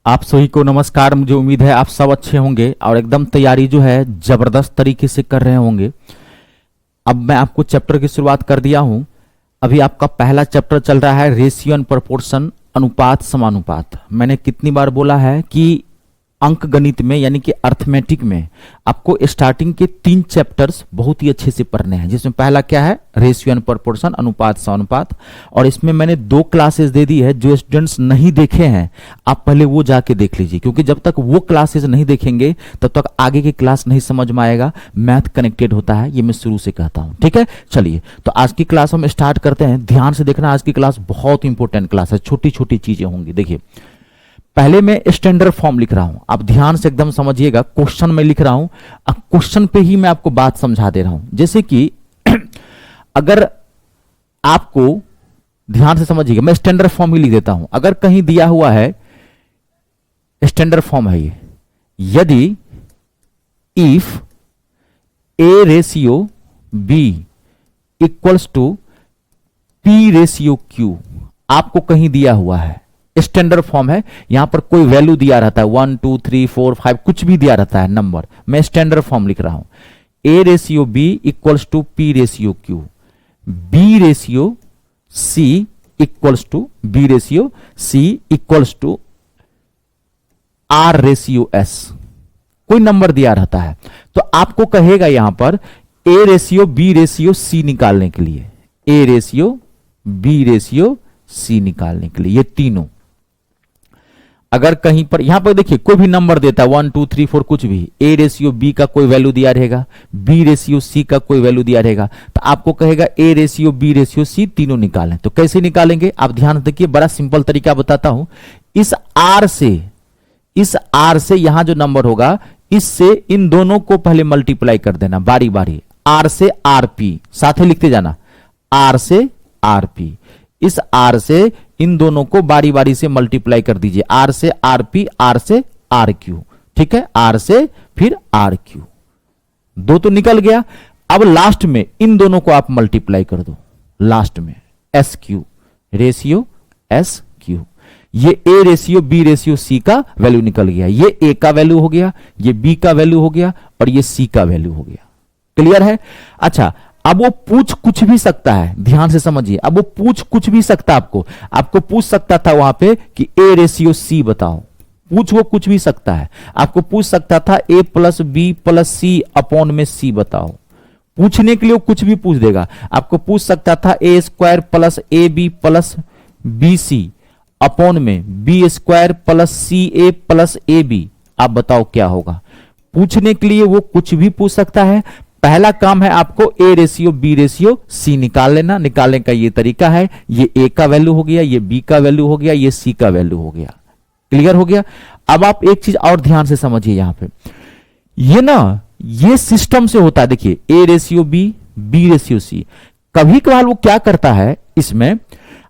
आप सभी को नमस्कार। मुझे उम्मीद है आप सब अच्छे होंगे और एकदम तैयारी जो है जबरदस्त तरीके से कर रहे होंगे। अब मैं आपको चैप्टर की शुरुआत कर दिया हूं। अभी आपका पहला चैप्टर चल रहा है रेशियो एंड प्रोपोर्शन, अनुपात समानुपात। मैंने कितनी बार बोला है कि अंक गणित में यानी कि अर्थमेटिक में आपको स्टार्टिंग के 3 चैप्टर्स बहुत ही अच्छे से पढ़ने हैं, जिसमें पहला क्या है रेशियो एंड प्रोपोर्शन, अनुपात समानुपात। और इसमें मैंने 2 क्लासेस दे दी है। जो स्टूडेंट्स नहीं देखे हैं आप पहले वो जाके देख लीजिए, क्योंकि जब तक वो क्लासेस नहीं देखेंगे तब तक आगे की क्लास नहीं समझ में आएगा। मैथ कनेक्टेड होता है, ये मैं शुरू से कहता हूं। ठीक है, चलिए तो आज की क्लास हम स्टार्ट करते हैं। ध्यान से देखना, आज की क्लास बहुत इंपॉर्टेंट क्लास है। छोटी छोटी चीजें होंगी। देखिए, पहले मैं स्टैंडर्ड फॉर्म लिख रहा हूं, आप ध्यान से एकदम समझिएगा। क्वेश्चन में लिख रहा हूं, अब क्वेश्चन पे ही मैं आपको बात समझा दे रहा हूं। जैसे कि अगर आपको ध्यान से समझिएगा, मैं स्टैंडर्ड फॉर्म ही लिख देता हूं। अगर कहीं दिया हुआ है, स्टैंडर्ड फॉर्म है ये, यदि if A ratio B equals to P ratio Q, आपको कहीं दिया हुआ है, स्टैंडर्ड फॉर्म है। यहां पर कोई वैल्यू दिया रहता है 1 2 3 4 5 कुछ भी दिया रहता है नंबर। मैं स्टैंडर्ड फॉर्म लिख रहा हूं, A ratio B equals to P ratio Q, B ratio C equals to B ratio C equals to R ratio S. कोई नंबर दिया रहता है तो आपको कहेगा यहां पर A ratio B ratio C निकालने के लिए, A ratio B ratio C निकालने के लिए, ये तीनों। अगर कहीं पर यहां पर देखिए कोई भी नंबर देता है 1 2 3 4 कुछ भी, ए रेशियो बी का कोई वैल्यू दिया रहेगा, बी रेशियो सी का कोई वैल्यू दिया रहेगा, तो आपको कहेगा A ratio B ratio C तीनों निकालें। तो कैसे निकालेंगे आप ध्यान से देखिए, बड़ा सिंपल तरीका बताता हूं। इस आर से यहां जो नंबर होगा, इससे इन दोनों को पहले मल्टीप्लाई कर देना बारी बारी। आर से आर पी, साथ ही लिखते जाना, आर से आर पी। इस आर से इन दोनों को बारी बारी से मल्टीप्लाई कर दीजिए, आर से आर पी, आर से आर क्यू। ठीक है, आर से फिर आर क्यू, 2 तो निकल गया। अब लास्ट में इन दोनों को आप मल्टीप्लाई कर दो, लास्ट में S Q ratio S Q. ये A ratio B ratio C का वैल्यू निकल गया, ये ए का वैल्यू हो गया, ये बी का वैल्यू हो गया और ये सी का वैल्यू हो गया। क्लियर है? अच्छा, अब वो पूछ कुछ भी सकता है, ध्यान से समझिए। अब वो पूछ कुछ भी सकता है, आपको पूछ सकता था वहां पे कि ए रेशियो सी बताओ, पूछ वो कुछ भी सकता है। आपको पूछ सकता था A plus B plus C upon में सी बताओ, पूछने के लिए वो कुछ भी पूछ देगा। आपको पूछ सकता था A square plus A B plus B C upon में B square plus C A plus A B, आप बताओ क्या होगा। पूछने के लिए वो कुछ भी पूछ सकता है। पहला काम है आपको A ratio B ratio C निकाल लेना। निकालने का ये तरीका है, ये ए का वैल्यू हो गया, ये बी का वैल्यू हो गया, ये सी का वैल्यू हो गया। क्लियर हो गया? अब आप एक चीज और ध्यान से समझिए, यहां पे ये सिस्टम से होता है। देखिए, A ratio B ratio C. कभी कभार वो क्या करता है, इसमें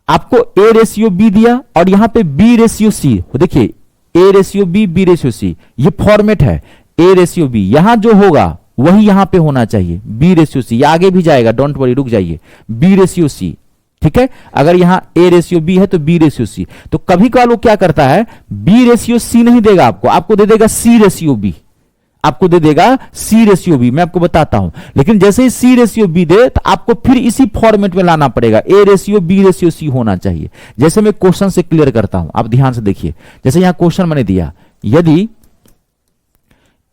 आपको ए रेशियो बी दिया और यहां पे बी रेशियो सी। देखिए, A ratio B ratio C, ये फॉर्मेट है। ए रेशियो बी यहां जो होगा वही यहां पे होना चाहिए, बी रेशियो सी। आगे भी जाएगा, डोंट वरी, रुक जाइए, बी रेशियो सी। ठीक है, अगर यहां ए रेशियो बी है तो बी रेशियो सी। तो कभी कभार वो क्या करता है, बी रेशियो सी नहीं देगा आपको दे देगा सी रेशियो बी, आपको दे देगा सी रेशियो बी। मैं आपको बताता हूं, लेकिन जैसे ही सी रेशियो बी दे तो आपको फिर इसी फॉर्मेट में लाना पड़ेगा, A ratio B ratio C होना चाहिए। जैसे मैं क्वेश्चन से क्लियर करता हूं, आप ध्यान से देखिए। जैसे यहां क्वेश्चन मैंने दिया, यदि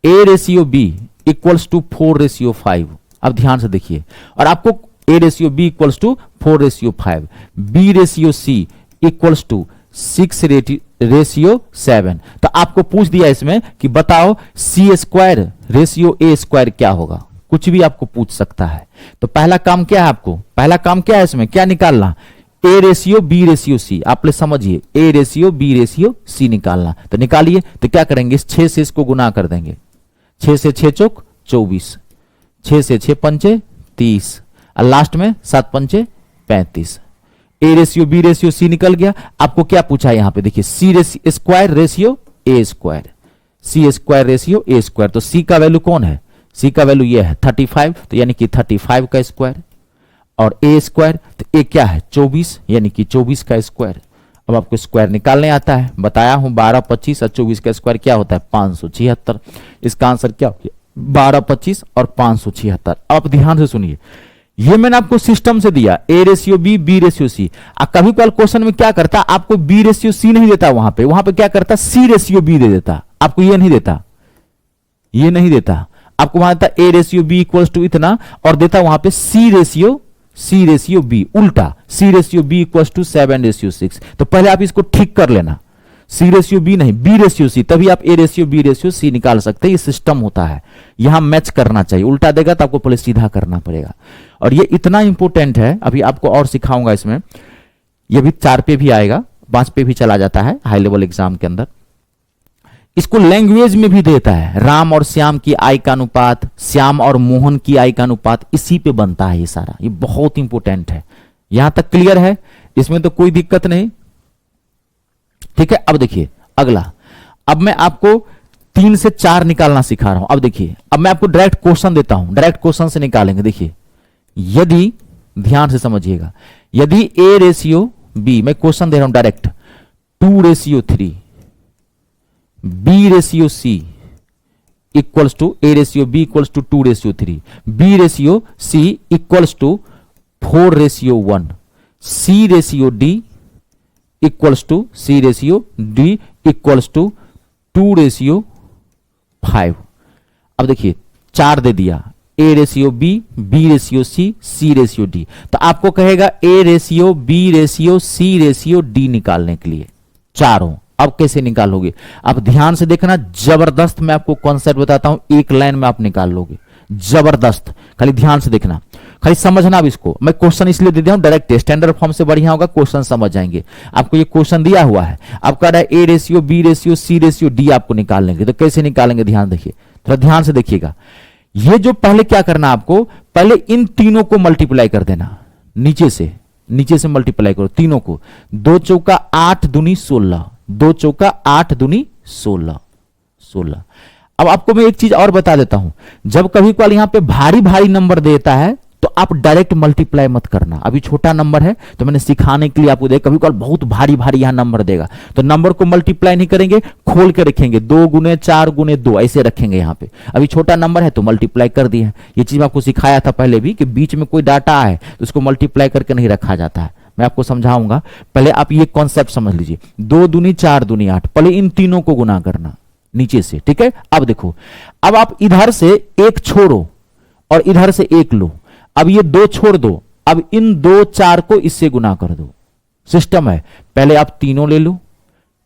A ratio B equals to 4 ratio 5, अब ध्यान से देखिए, और आपको A ratio B equals to 4 ratio 5, B ratio C equals to 6 ratio 7, तो आपको पूछ दिया इसमें कि बताओ C square ratio A square क्या होगा। कुछ भी आपको पूछ सकता है। तो पहला काम क्या है, पहला काम क्या है, इसमें क्या निकालना, A ratio B ratio C. आप लोग समझिए, A ratio B ratio C निकालना। तो निकालिए, तो क्या करेंगे, 6 से इसको गुना कर देंगे, 6 से 6 चौक 24, 6 से 6 पंचे 30 और लास्ट में 7 पंचे 35। A ratio B ratio C निकल गया। आपको क्या पूछा यहां पे, देखिए C square ratio A square, C square ratio A square. तो सी का वैल्यू कौन है, सी का वैल्यू ये है 35, तो यानी कि 35 का स्क्वायर, और ए स्क्वायर तो ए क्या है 24, यानी कि 24 का स्क्वायर, अब आपको स्क्वायर निकालने आता है, बताया हूं 12 25 और 24 का स्क्वायर क्या होता है 576। इसका आंसर क्या हो गया 12 25 और 576। अब ध्यान से सुनिए, ये मैंने आपको सिस्टम से दिया a ratio b ratio c। कभी कभी क्वेश्चन में क्या करता, आपको b रेशियो c नहीं देता, वहां पे क्या करता c रेशियो b दे देता, आपको ये नहीं देता, ये नहीं देता, आपको वहां देता a ratio b equals to इतना और देता वहां पे c रेशियो b, उल्टा c ratio b equals to 7 ratio 6। तो पहले आप इसको ठीक कर लेना, c रेशियो b नहीं b रेशियो c, तभी आप a ratio b ratio c निकाल सकते हैं। ये सिस्टम होता है, यहां मैच करना चाहिए, उल्टा देगा तो आपको पहले सीधा करना पड़ेगा। और ये इतना इंपॉर्टेंट है, अभी आपको और सिखाऊंगा इसमें, ये भी 4 पे भी आएगा, 5 पे भी चला जाता है हाई लेवल एग्जाम के अंदर। इसको लैंग्वेज में भी देता है, राम और श्याम की आय का अनुपात, श्याम और मोहन की आय का अनुपात, इसी पे बनता है ये सारा। ये बहुत इंपॉर्टेंट है। यहां तक क्लियर है, इसमें तो कोई दिक्कत नहीं, ठीक है। अब देखिए अगला, अब मैं आपको 3 से 4 निकालना सिखा रहा हूं। अब देखिए, अब मैं आपको डायरेक्ट क्वेश्चन देता हूं, डायरेक्ट क्वेश्चन से निकालेंगे। देखिए, यदि ध्यान से समझिएगा, यदि a रेशियो b, मैं क्वेश्चन दे रहा हूं direct, 2 ratio 3, b ratio c equals to a ratio b equals to 2 ratio 3, b ratio c equals to 4 ratio 1, c ratio d equals to c ratio d equals to 2 ratio 5। अब देखिए 4 दे दिया, a ratio b, b ratio c, c ratio d। तो आपको कहेगा a ratio b ratio c ratio d निकालने के लिए चारों। अब कैसे निकालोगे, अब ध्यान से देखना, जबरदस्त मैं आपको कॉन्सेप्ट बताता हूं, एक लाइन में आप निकाल लोगे, जबरदस्त। खाली ध्यान से देखना, खाली समझना। अब इसको मैं क्वेश्चन इसलिए दे दिया हूं डायरेक्ट, स्टैंडर्ड फॉर्म से बढ़िया होगा, क्वेश्चन समझ जाएंगे। आपको ये क्वेश्चन दिया हुआ है, अब कह रहा है a ratio b ratio c ratio d आपको निकालेंगे। तो कैसे निकालेंगे, ध्यान देखिए, थोड़ा ध्यान से देखिएगा। ये जो पहले क्या करना, आपको पहले इन तीनों को मल्टीप्लाई कर देना, नीचे से मल्टीप्लाई करो तीनों को। 2 चौका 8 दूनी 16, 2 चौका 8 दूनी 16। अब आपको मैं एक चीज और बता देता हूं, जब कभी कभार यहां पे भारी भारी नंबर देता है तो आप डायरेक्ट मल्टीप्लाई मत करना। अभी छोटा नंबर है तो मैंने सिखाने के लिए आपको दे, कभी कभार बहुत भारी भारी यहां नंबर देगा तो नंबर को मल्टीप्लाई नहीं करेंगे, खोल के रखेंगे, 2 गुने 4 गुने 2 ऐसे रखेंगे यहां पे। अभी छोटा नंबर है तो मल्टीप्लाई कर दिए। ये चीज मैं आपको सिखाया था पहले भी कि बीच में कोई डाटा है तो उसको मल्टीप्लाई करके नहीं रखा जाता है, मैं आपको समझाऊंगा। पहले आप ये कॉन्सेप्ट समझ लीजिए, 2 दूनी 4 दूनी 8, पहले इन तीनों को गुना करना नीचे से, ठीक है। अब देखो, अब आप इधर से 1 छोड़ो और इधर से 1 लो, अब ये 2 छोड़ दो, अब इन 2 4 को इससे गुना कर दो। सिस्टम है, पहले आप तीनों ले लो,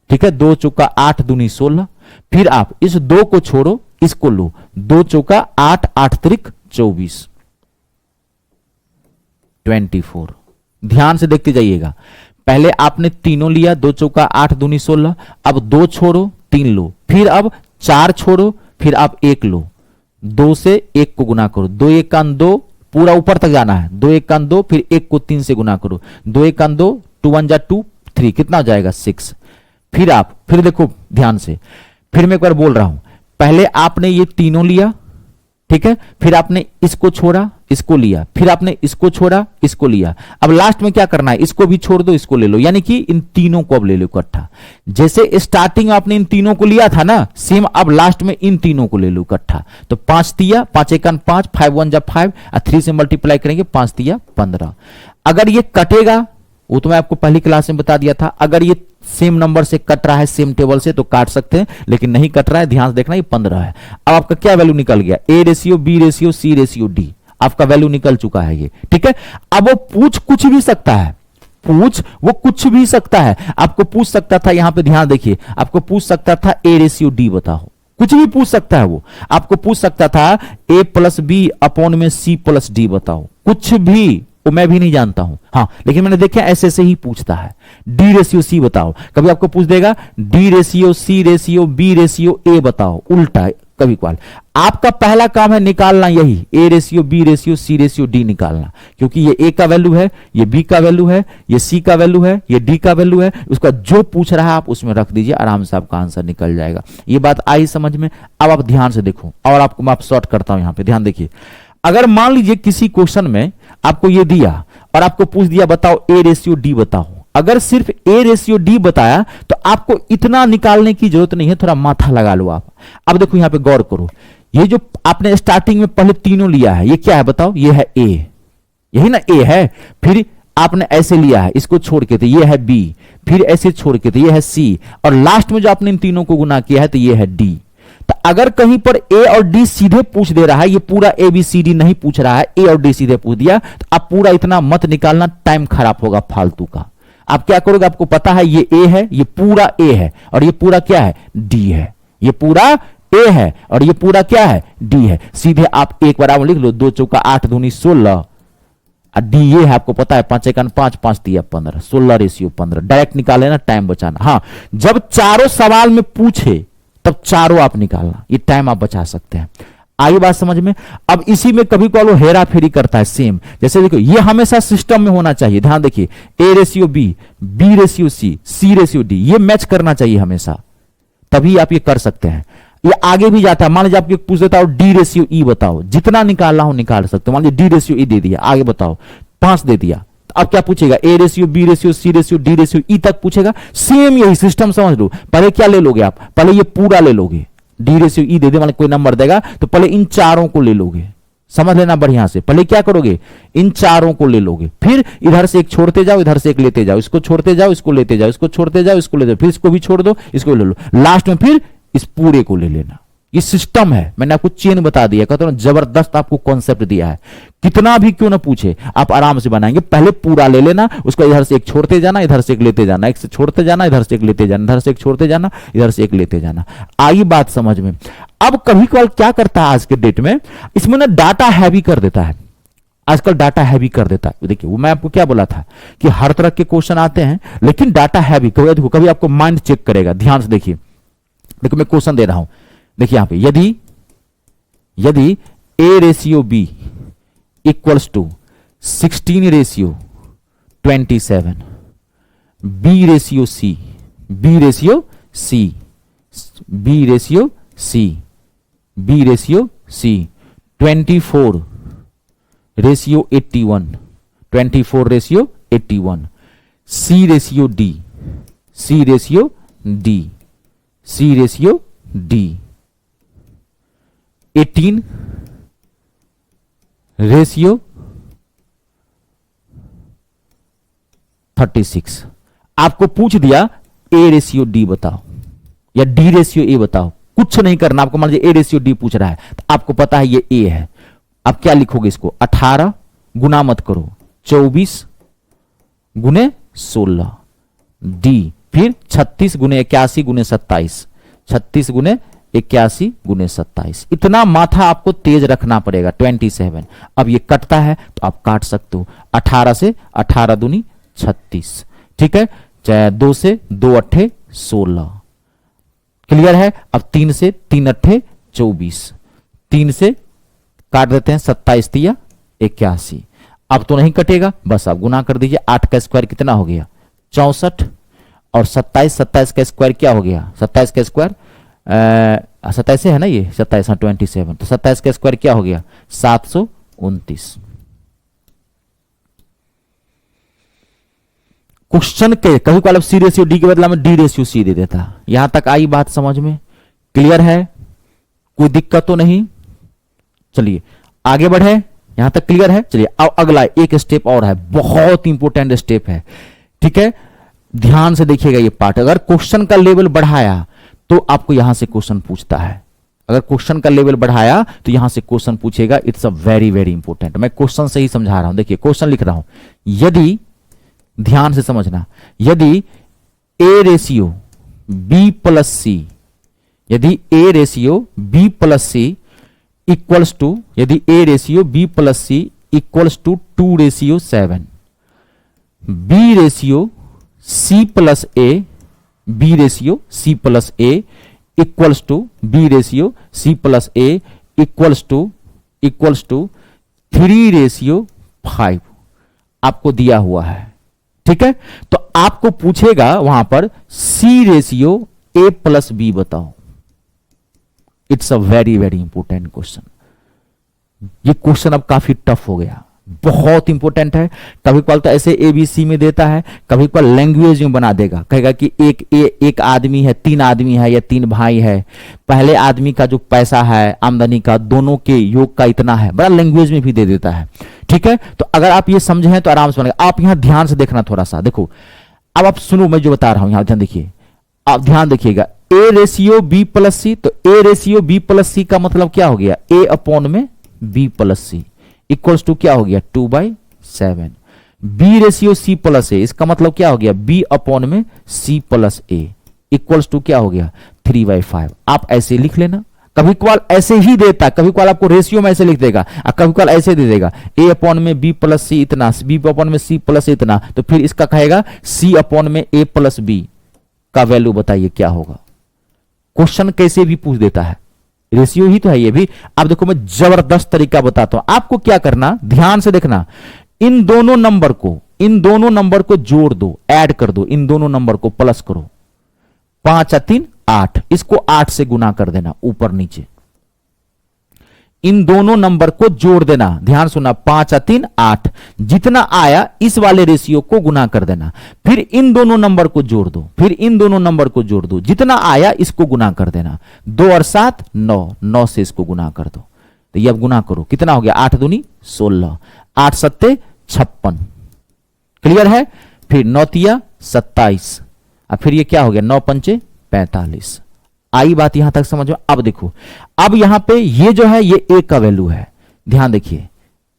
ठीक है, 2 चौका 8 दूनी 16, फिर आप इस 2 को छोड़ो, इसको लो, 2 चौका 8 8 त्रिक 24, 24। ध्यान से देखते जाइएगा, पहले आपने तीनों लिया, 2 चौका 8 दूनी 16, अब 2 छोड़ो 3 लो, फिर अब 4 छोड़ो, फिर आप 1 लो, 2 से 1 को गुना करो, 2 1 का 2, पूरा ऊपर तक जाना है, 2 1 का 2, फिर 1 को 3 से गुना करो, 2 1 का 2, 2 1 जा 2 3, कितना हो जाएगा 6। फिर आप फिर देखो ध्यान से, फिर मैं एक बार बोल रहा हूं, पहले आपने ये तीनों लिया, ठीक है, फिर आपने इसको छोड़ा, इसको लिया, फिर आपने इसको छोड़ा, इसको लिया, अब लास्ट में क्या करना है, इसको भी छोड़ दो, इसको ले लो, यानी कि इन तीनों को अब ले लो इकट्ठा। जैसे स्टार्टिंग में आपने इन तीनों को लिया था ना, सेम अब लास्ट में इन तीनों को ले लो इकट्ठा। तो 5 तिया 5 1 5, 5 1 जा 5, 3 से मल्टीप्लाई करेंगे, 5 तिया 15। अगर ये कटेगा, वो तो मैं आपको पहली क्लास में बता दिया था, अगर ये सेम नंबर से कट रहा है, सेम टेबल से, तो काट सकते हैं, लेकिन नहीं कट रहा है, ध्यान से देखना, ये 15 है। अब आपका क्या वैल्यू निकल गया, a ratio b ratio c ratio d, आपका वैल्यू निकल चुका है ये, ठीक है। अब वो पूछ कुछ भी सकता है, वो कुछ भी सकता है, आपको पूछ सकता था, यहां पे ध्यान देखिए, आपको पूछ सकता था a रेशियो d बताओ, कुछ भी पूछ सकता है। वो आपको पूछ सकता था a प्लस बी अपॉन में c प्लस d बताओ, कुछ भी, वो मैं भी नहीं जानता हूं, हाँ, लेकिन मैंने देखा ऐसे ही पूछता है। डी रेशियो सी बताओ, कभी आपको पूछ देगा D ratio C ratio B ratio A बताओ, उल्टा कभी कभार। आपका पहला काम है निकालना यही, A ratio B ratio C ratio D निकालना, क्योंकि ये ए का वैल्यू है, ये बी का वैल्यू है, ये सी का वैल्यू है, ये डी का वैल्यू है, उसका जो पूछ रहा है आप उसमें रख दीजिए, आराम से आपका आंसर निकल जाएगा। ये बात आई समझ में। अब आप ध्यान से देखो, और आपको मैं शॉर्ट करता हूं, यहां पे ध्यान देखिए। अगर मान लीजिए किसी क्वेश्चन में आपको ये दिया और आपको पूछ दिया बताओ ए रेशियो डी बताओ, अगर सिर्फ ए रेशियो डी बताया तो आपको इतना निकालने की जरूरत नहीं है, थोड़ा माथा लगा लो आप। अब देखो यहां पे गौर करो, ये जो आपने स्टार्टिंग में पहले तीनों लिया है, ये क्या है बताओ? ये है ए, यही ना ए है। फिर आपने ऐसे लिया है, इसको छोड़ के तो ये है बी, फिर ऐसे छोड़ के तो ये है सी, और लास्ट में जो आपने इन तीनों को गुना किया है तो ये है डी। तो अगर कहीं पर ए और डी सीधे पूछ दे रहा है, ये पूरा ए बी सी डी नहीं पूछ रहा है, ए और डी सीधे पूछ दिया, तो आप पूरा इतना मत निकालना, टाइम खराब होगा फालतू का। आप क्या करोगे? आपको पता है ये ए है, ये पूरा ए है, और ये पूरा क्या है? डी है। ये पूरा ए है और ये पूरा क्या है? डी है। सीधे आप एक बराबर लिख लो, 2 चौका 8 दूनी 16, डी ये है, आपको पता है 5 1 5 5 दिया 15, 16 रेशियो 15। डायरेक्ट निकाले ना, टाइम बचाना। हाँ, जब चारों सवाल में पूछे तब चारों आप निकालना, ये टाइम आप बचा सकते हैं। आई बात समझ में? अब इसी में कभी कभी वो हेरा फेरी करता है सेम। जैसे देखो, ये हमेशा सिस्टम में होना चाहिए, ध्यान देखिए, A ratio B, B ratio C, C ratio D, ये मैच करना चाहिए हमेशा, तभी आप ये कर सकते हैं। ये आगे भी जाता है, मान लीजिए आपको पूछ देता हो डी रेशियो ई बताओ, जितना निकालना हो निकाल सकते हो। मान लीजिए डी रेशियो ई दे दिया, आगे बताओ 5 दे दिया, अब क्या पूछेगा? A ratio B ratio C ratio D ratio E तक पूछेगा। सेम यही सिस्टम समझ लो। पहले क्या ले लोगे आप? पहले ये पूरा ले लोगे, डी रेशियो ई दे दे, मतलब कोई नंबर देगा तो पहले इन चारों को ले लोगे, समझ लेना बढ़िया से। पहले क्या करोगे? इन चारों को ले लोगे, फिर इधर से एक छोड़ते जाओ, इधर से एक लेते जाओ, इसको छोड़ते जाओ, इसको लेते जाओ, इसको छोड़ते जाओ, इसको ले जाओ, फिर इसको भी छोड़ दो, इसको ले लो, लास्ट में फिर इस पूरे को ले लेना। ये सिस्टम है, मैंने आपको चेन बता दिया, कहता हूं जबरदस्त आपको कॉन्सेप्ट दिया है। कितना भी क्यों ना पूछे, आप आराम से बनाएंगे। पहले पूरा ले लेना, उसको इधर से एक छोड़ते जाना, इधर से एक लेते जाना, एक से छोड़ते जाना, इधर से एक लेते जाना, इधर से एक छोड़ते जाना, इधर से एक लेते जाना। आई बात समझ में? अब कभी कभार क्या करता है आज के डेट में, इसमें ना डाटा हैवी कर देता है, आजकल डाटा हैवी कर देता है। देखिए, वो मैं आपको क्या बोला था कि हर तरह के क्वेश्चन आते हैं, लेकिन डाटा हैवी। देखो, कभी आपको माइंड चेक करेगा, ध्यान से देखिए। देखो मैं क्वेश्चन दे रहा हूं, देखिए यहां पे, यदि A ratio B equals to 16 ratio 27, B ratio C, B ratio C, B ratio C, B ratio C, 24 ratio 81, 24 ratio 81, C ratio D, C ratio D, C ratio D, 18 ratio 36। आपको पूछ दिया ए रेशियो डी बताओ या D ratio A बताओ, कुछ नहीं करना आपको। मान लीजिए ए रेशियो डी पूछ रहा है, तो आपको पता है ये ए है। आप क्या लिखोगे? इसको 18 गुना मत करो, 24 गुने 16 डी, फिर 36 गुने 81 गुने 27, 36 गुने 81 गुने 27। इतना माथा आपको तेज रखना पड़ेगा। 27। अब ये कटता है तो आप काट सकते हो, 18 से 18 दूनी 36, ठीक है। चाहे 2 से 2 अट्ठे 16, क्लियर है। अब 3 से 3 अट्ठे 24, 3 से काट देते हैं, 27 तिया 81। अब तो नहीं कटेगा, बस आप गुना कर दीजिए। 8 का स्क्वायर कितना हो गया? 64, और 27, 27 का स्क्वायर क्या हो गया? 27 का स्क्वायर 27 है ना, ये 27, हाँ 27, तो 27 का स्क्वायर क्या हो गया? 729। क्वेश्चन के कभी कभी सी रेशियो डी के बदला में डी रेशियो सी दे देता। यहां तक आई बात समझ में? क्लियर है? कोई दिक्कत तो नहीं? चलिए आगे बढ़े, यहां तक क्लियर है। चलिए अब अगला एक स्टेप और है, बहुत इंपॉर्टेंट स्टेप है, ठीक है। ध्यान से देखिएगा ये पार्ट। अगर क्वेश्चन का लेवल बढ़ाया तो आपको यहां से क्वेश्चन पूछता है। अगर क्वेश्चन का लेवल बढ़ाया तो यहां से क्वेश्चन पूछेगा। It's a very very important. मैं क्वेश्चन से ही समझा रहा हूं। देखिए क्वेश्चन लिख रहा हूं, यदि, ध्यान से समझना, यदि A ratio B plus C, यदि A ratio B plus C equals to, यदि A ratio B plus C equals to 2 ratio 7, B ratio C plus A, B ratio C plus A equals to, B ratio C plus A equals to 3 ratio 5 आपको दिया हुआ है, ठीक है। तो आपको पूछेगा वहां पर सी रेशियो ए प्लस बी बताओ। It's a very very important question. ये क्वेश्चन अब काफी टफ हो गया। बहुत इंपॉर्टेंट है। कभी कभार तो ऐसे एबीसी में देता है, कभी कभार लैंग्वेज में बना देगा, कहेगा कि एक आदमी है, 3 आदमी है या 3 भाई है, पहले आदमी का जो पैसा है आमदनी का, दोनों के योग का इतना है, बड़ा लैंग्वेज में भी दे देता है। ठीक है, तो अगर आप ये समझे हैं तो आराम से बनेगा। आप यहां ध्यान से देखना थोड़ा सा, देखो अब आप सुनो मैं जो बता रहा हूं, यहां ध्यान देखिए, आप ध्यान देखिएगा। A ratio B plus C, तो A ratio B plus C का मतलब क्या हो गया, ए अपॉन में B plus C equals to क्या हो गया 2/7। B ratio C plus A, इसका मतलब क्या हो गया बी अपॉन में C plus A equals to क्या हो गया 3/5। आप ऐसे लिख लेना, कभी कभार ऐसे ही देता, कभी कभार आपको रेशियो में ऐसे लिख देगा और कभी कभार ऐसे दे देगा ए अपॉन में बी प्लस सी इतना, बी अपॉन में सी प्लस इतना, तो फिर इसका कहेगा सी अपॉन में ए प्लस बी का वैल्यू बताइए क्या होगा। क्वेश्चन कैसे भी पूछ देता है, रेशियो ही तो है ये भी। अब देखो मैं जबरदस्त तरीका बताता हूं आपको, क्या करना ध्यान से देखना, इन दोनों नंबर को जोड़ दो, ऐड कर दो, इन दोनों नंबर को प्लस करो, 5 और 3 8, इसको 8 से गुना कर देना ऊपर नीचे, इन दोनों नंबर को जोड़ देना, ध्यान सुना 5 और 3 8, जितना आया इस वाले रेशियो को गुना कर देना, फिर इन दोनों नंबर को जोड़ दो, फिर इन दोनों नंबर को जोड़ दो, जितना आया इसको गुना कर देना, 2 और 7 9, 9 से इसको गुना कर दो, तो ये अब गुना करो कितना हो गया 8 दूनी 16, 8 सत्ते 56, क्लियर है। फिर 9 तिया 27, और फिर ये क्या हो गया 9 पंचे 45। आई बात यहां तक समझ में। अब देखो, अब यहां पे ये जो है ये ए का वैल्यू है, ध्यान देखिए,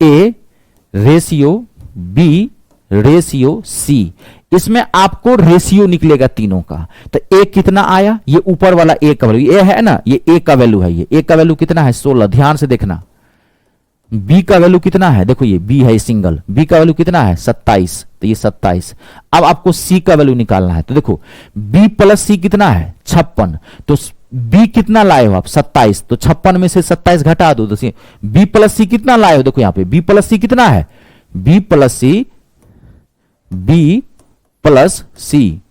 A ratio B ratio C, इसमें आपको रेशियो निकलेगा तीनों का, तो ए कितना आया, ये ऊपर वाला ए का वैल्यू, ए है ना, ये ए का वैल्यू है, ये ए का वैल्यू कितना है 16, ध्यान से देखना। बी का वैल्यू कितना है, देखो ये बी है सिंगल, बी का वैल्यू कितना है 27, तो ये 27। अब आपको सी का वैल्यू निकालना है, तो देखो बी प्लस सी कितना है 56, तो बी कितना लाए हो आप 27, तो 56 में से 27 घटा दो, तो बी प्लस सी कितना लाए हो, देखो यहां पे बी प्लस सी कितना है, बी प्लस सी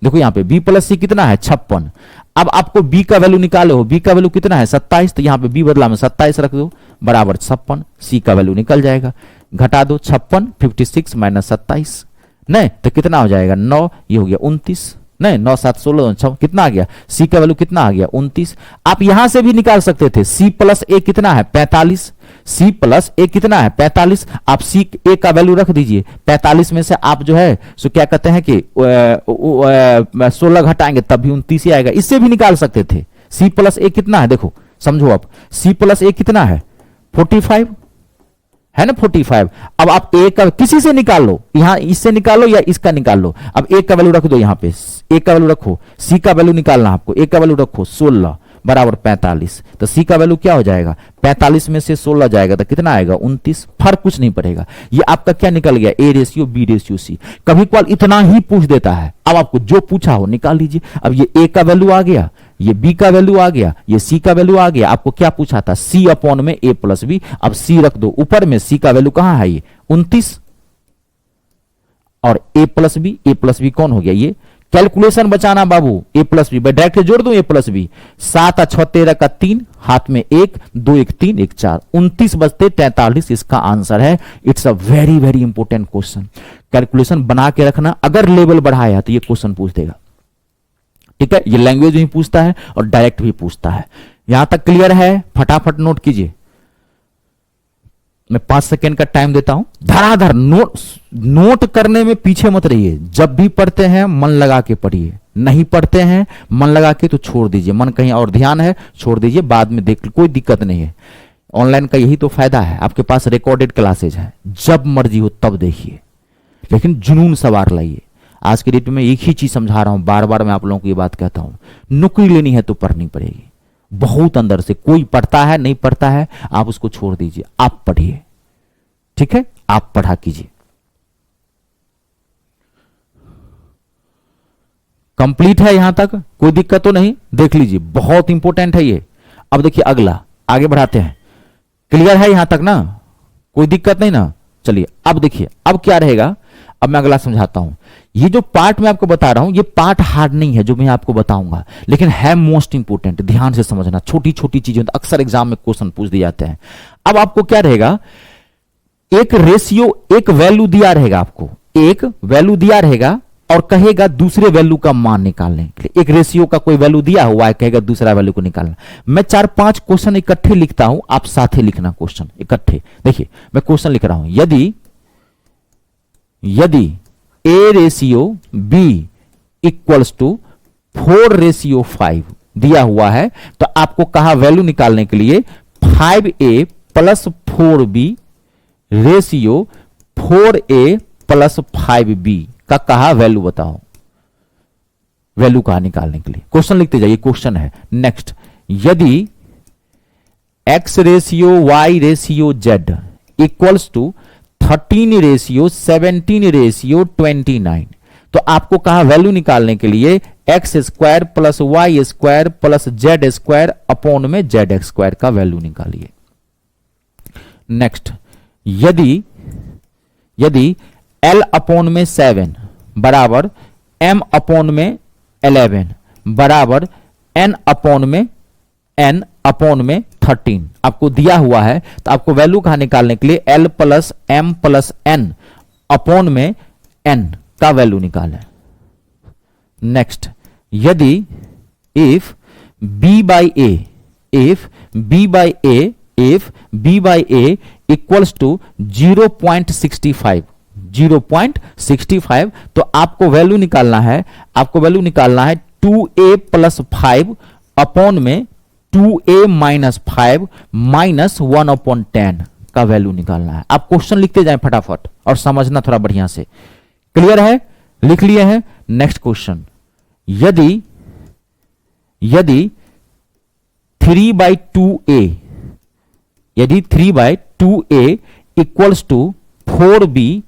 देखो यहां पे बी प्लस सी कितना है 56। अब आपको बी का वैल्यू निकालो, बी का वैल्यू कितना है 27, तो यहां पे बी बदला में 27 रख दो बराबर 56, सी का वैल्यू निकल जाएगा, घटा दो 56, 56 माइनस 27, नहीं तो कितना हो जाएगा 9, ये हो गया 29, नहीं 9 7 16 कितना आ गया, सी का वैल्यू कितना आ गया 29। आप यहां से भी निकाल सकते थे, सी प्लस ए कितना है 45, सी प्लस ए कितना है 45, आप सी ए का वैल्यू रख दीजिए, 45 में से आप जो है सो क्या कहते हैं कि 16 घटाएंगे तब भी 29 ही आएगा, इससे भी निकाल सकते थे। सी प्लस ए कितना है, देखो समझो आप, सी प्लस ए कितना है 45 है ना 45। अब आप ए का किसी से निकाल लो, यहां इससे निकालो या इसका निकाल लो, अब ए का वैल्यू रख दो, यहां पे ए का वैल्यू रखो, सी का वैल्यू निकालना आपको, ए का वैल्यू रखो 16 बराबर 45, तो सी का वैल्यू क्या हो जाएगा 45 में से 16 जाएगा तो कितना आएगा 29, फर्क कुछ नहीं पड़ेगा। ये आपका क्या निकल गया A ratio B ratio C. कभी कभार इतना ही पूछ देता है, अब आपको जो पूछा हो निकाल लीजिए। अब ये ए का वैल्यू आ गया, ये बी का वैल्यू आ गया, ये सी का वैल्यू आ गया, आपको क्या पूछा था सी अपॉन में ए प्लस बी, अब सी रख दो ऊपर में, सी का वैल्यू कहां है ये 29, और ए प्लस बी कौन हो गया ये, कैलकुलेशन बचाना बाबू, ए प्लस बी डायरेक्ट जोड़ दो ए प्लस बी, 7 और 6 13 का 3, हाथ में 1 2 1 3 1 4, 29 बचते 43 इसका आंसर है। It's a very very important question, calculation बना के रखना, अगर लेवल बढ़ाया तो ये क्वेश्चन पूछ देगा। ठीक है, ये लैंग्वेज भी पूछता है और डायरेक्ट भी पूछता है। यहां तक क्लियर है, फटाफट नोट कीजिए, मैं 5 सेकेंड का टाइम देता हूं, धड़ाधड़ नोट करने में पीछे मत रहिए, जब भी पढ़ते हैं मन लगा के पढ़िए, नहीं पढ़ते हैं मन लगा के तो छोड़ दीजिए, मन कहीं और ध्यान है छोड़ दीजिए, बाद में देख, कोई दिक्कत नहीं है। ऑनलाइन का यही तो फायदा है, आपके पास रिकॉर्डेड क्लासेज है, जब मर्जी हो तब देखिए, लेकिन जुनून सवार लाइए। आज के डेट में एक ही चीज समझा रहा हूं, बार बार मैं आप लोगों को ये बात कहता हूं, नौकरी लेनी है तो पढ़नी पड़ेगी, बहुत अंदर से, कोई पढ़ता है नहीं पढ़ता है आप उसको छोड़ दीजिए, आप पढ़िए, ठीक है, आप पढ़ा कीजिए। कंप्लीट है यहां तक, कोई दिक्कत तो नहीं, देख लीजिए, बहुत इंपॉर्टेंट है ये। अब देखिए अगला, आगे बढ़ाते हैं, क्लियर है यहां तक ना, कोई दिक्कत नहीं ना। चलिए अब देखिए अब क्या रहेगा, अब मैं अगला समझाता हूं। ये जो पार्ट मैं आपको बता रहा हूं, ये पार्ट हार्ड नहीं है जो मैं आपको बताऊंगा, लेकिन है मोस्ट इंपोर्टेंट, ध्यान से समझना, छोटी छोटी चीजें अक्सर एग्जाम में क्वेश्चन पूछ दिए जाते हैं। अब आपको क्या रहेगा, एक रेशियो, एक वैल्यू दिया रहेगा आपको, एक वैल्यू दिया रहेगा और कहेगा दूसरे वैल्यू का मान निकालने के लिए। एक रेशियो का कोई वैल्यू दिया हुआ है, कहेगा दूसरा वैल्यू को निकालना। मैं 4-5 क्वेश्चन इकट्ठे लिखता हूं, आप साथ ही लिखना क्वेश्चन इकट्ठे। देखिए मैं क्वेश्चन लिख रहा हूं, यदि A ratio B equals to 4:5 दिया हुआ है, तो आपको कहा वैल्यू निकालने के लिए 5a plus 4b ratio 4a plus 5b का कहा वैल्यू बताओ। वैल्यू कहा निकालने के लिए क्वेश्चन लिखते जाइए, क्वेश्चन है। नेक्स्ट, यदि x ratio y ratio z equals to 13:17:29, तो आपको कहा वैल्यू निकालने के लिए X square plus Y square plus Z square upon में जेड एक्स स्क्वायर का वैल्यू निकालिए। नेक्स्ट, यदि L अपॉन में 7 बराबर M अपॉन में 11 बराबर N अपॉन में 13 आपको दिया हुआ है, तो आपको वैल्यू कहां निकालने के लिए L plus M plus N upon में N का वैल्यू निकालें। नेक्स्ट, यदि if b by a equals to 0.65, तो आपको वैल्यू निकालना है 2a प्लस 5 अपॉन में 2a माइनस 5 माइनस 1/10 का वैल्यू निकालना है। आप क्वेश्चन लिखते जाएं फटाफट और समझना थोड़ा बढ़िया से। क्लियर है? लिख लिए हैं? नेक्स्ट क्वेश्चन, यदि 3/2a equals to 4b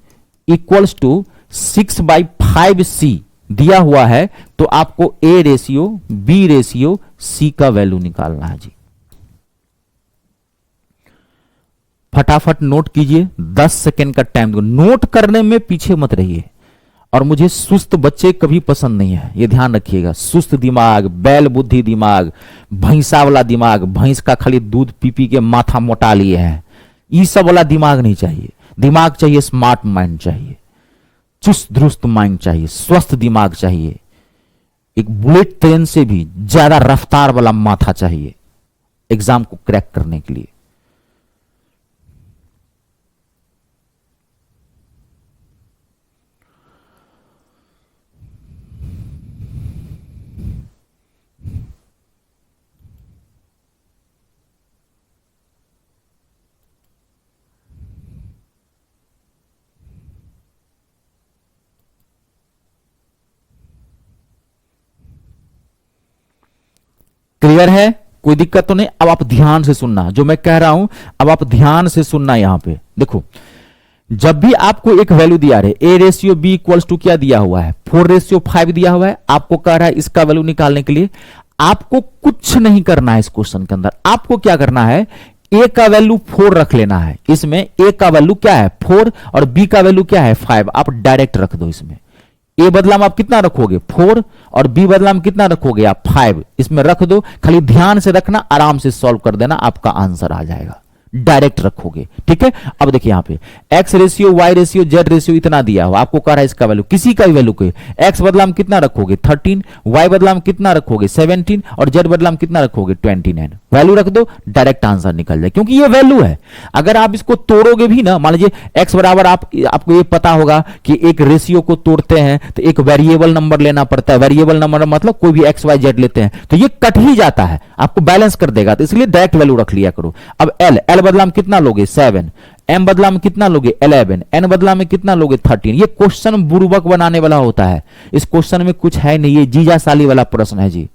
equals to 6/5c दिया हुआ है, तो आपको a ratio b ratio c का वैल्यू निकालना है जी। फटाफट नोट कीजिए, 10 सेकेंड का टाइम दो। नोट करने में पीछे मत रहिए। और मुझे सुस्त बच्चे कभी पसंद नहीं है, ये ध्यान रखिएगा। सुस्त दिमाग, बैल बुद्धि दिमाग, भैंसा वाला दिमाग, भैंस का खाली दूध पी पी के माथा मोटा लिए हैं, ये सब वाला दिमाग नहीं चाहिए। दिमाग चाहिए स्मार्ट माइंड चाहिए, चुस्त दुरुस्त माइंड चाहिए, स्वस्थ दिमाग चाहिए। एक बुलेट ट्रेन से भी ज्यादा रफ्तार वाला माथा चाहिए एग्जाम को क्रैक करने के लिए। क्लियर है? कोई दिक्कत तो नहीं? अब आप ध्यान से सुनना जो मैं कह रहा हूं, अब आप ध्यान से सुनना। यहां पे देखो, जब भी आपको एक वैल्यू दिया रहे, a ratio b equals to क्या दिया हुआ है, 4:5 दिया हुआ है, आपको कह रहा है इसका वैल्यू निकालने के लिए आपको कुछ नहीं करना है। इस क्वेश्चन के अंदर आपको क्या करना है, a का वैल्यू 4 रख लेना है। इसमें a का वैल्यू क्या है 4 और b का वैल्यू क्या है 5, आप डायरेक्ट रख दो। इसमें a बदला में आप कितना रखोगे 4 और b बदला में कितना रखोगे आप 5, इसमें रख दो। खाली ध्यान से रखना, आराम से सॉल्व कर देना, आपका आंसर आ जाएगा। डायरेक्ट रखोगे, ठीक है। अब देखिए यहां पे x ratio y ratio z ratio इतना दिया हुआ, आपको कह रहा है इसका वैल्यू, किसी का भी वैल्यू कोई, x बदला में कितना रखोगे 13, y बदला में कितना रखोगे 17 और z बदला में कितना रखोगे 29। वैल्यू रख दो, डायरेक्ट आंसर निकल जाए, क्योंकि ये वैल्यू है। अगर आप इसको तोड़ोगे भी ना, मान लीजिए x बराबर आपको ये पता होगा कि एक रेशियो को तोड़ते हैं तो एक वेरिएबल नंबर लेना पड़ता है। वेरिएबल नंबर मतलब कोई भी x y z लेते हैं तो ये कट ही जाता है, आपको बैलेंस कर देगा, तो इसलिए डायरेक्ट वैल्यू रख लिया करो। अब l बदला में कितना लोगे 7, m बदला में कितना लोगे 11, n बदला में कितना लोगे 13। ये क्वेश्चन बुर्बक बनाने वाला होता है, इस क्वेश्चन में कुछ है नहीं, ये जीजा साली वाला प्रश्न है जी।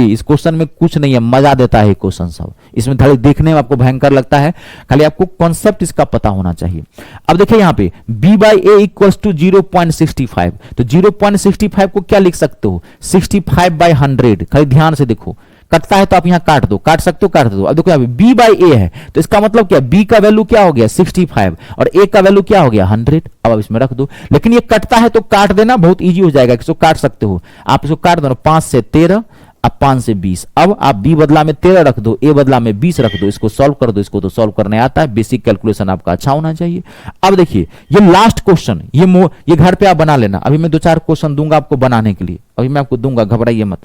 इस क्वेश्चन में कुछ नहीं है, मजा देता है क्वेश्चन सब। इसमें थोड़ी देखने में आपको भयंकर लगता है, खाली आपको कॉन्सेप्ट इसका पता होना चाहिए। अब देखिए यहाँ पे b by A equals to 0.65, तो 0.65 को क्या लिख सकते हो 65/100। खाली ध्यान से देखो, कटता है तो आप यहाँ काट दो, काट सकते हो काट दो। अब देखो यहाँ पे b बाई ए है, तो इसका मतलब क्या, b का वैल्यू क्या हो गया 65 और a का वैल्यू क्या हो गया 100। अब इसमें रख दो, लेकिन ये कटता है तो काट देना, बहुत इजी हो जाएगा, इसको काट सकते हो आप। इसको काट दो, 5 से 13 अब 5 से 20, अब आप b बदला में 13 रख दो, a बदला में 20 रख दो, इसको सॉल्व कर दो, इसको तो सॉल्व करने आता है, बेसिक कैलकुलेशन आपका अच्छा होना चाहिए। अब देखिए ये लास्ट क्वेश्चन, ये घर पे आप बना लेना, अभी मैं 2-4 क्वेश्चन दूंगा आपको बनाने के लिए, अभी मैं आपको दूंगा, घबराइए मत।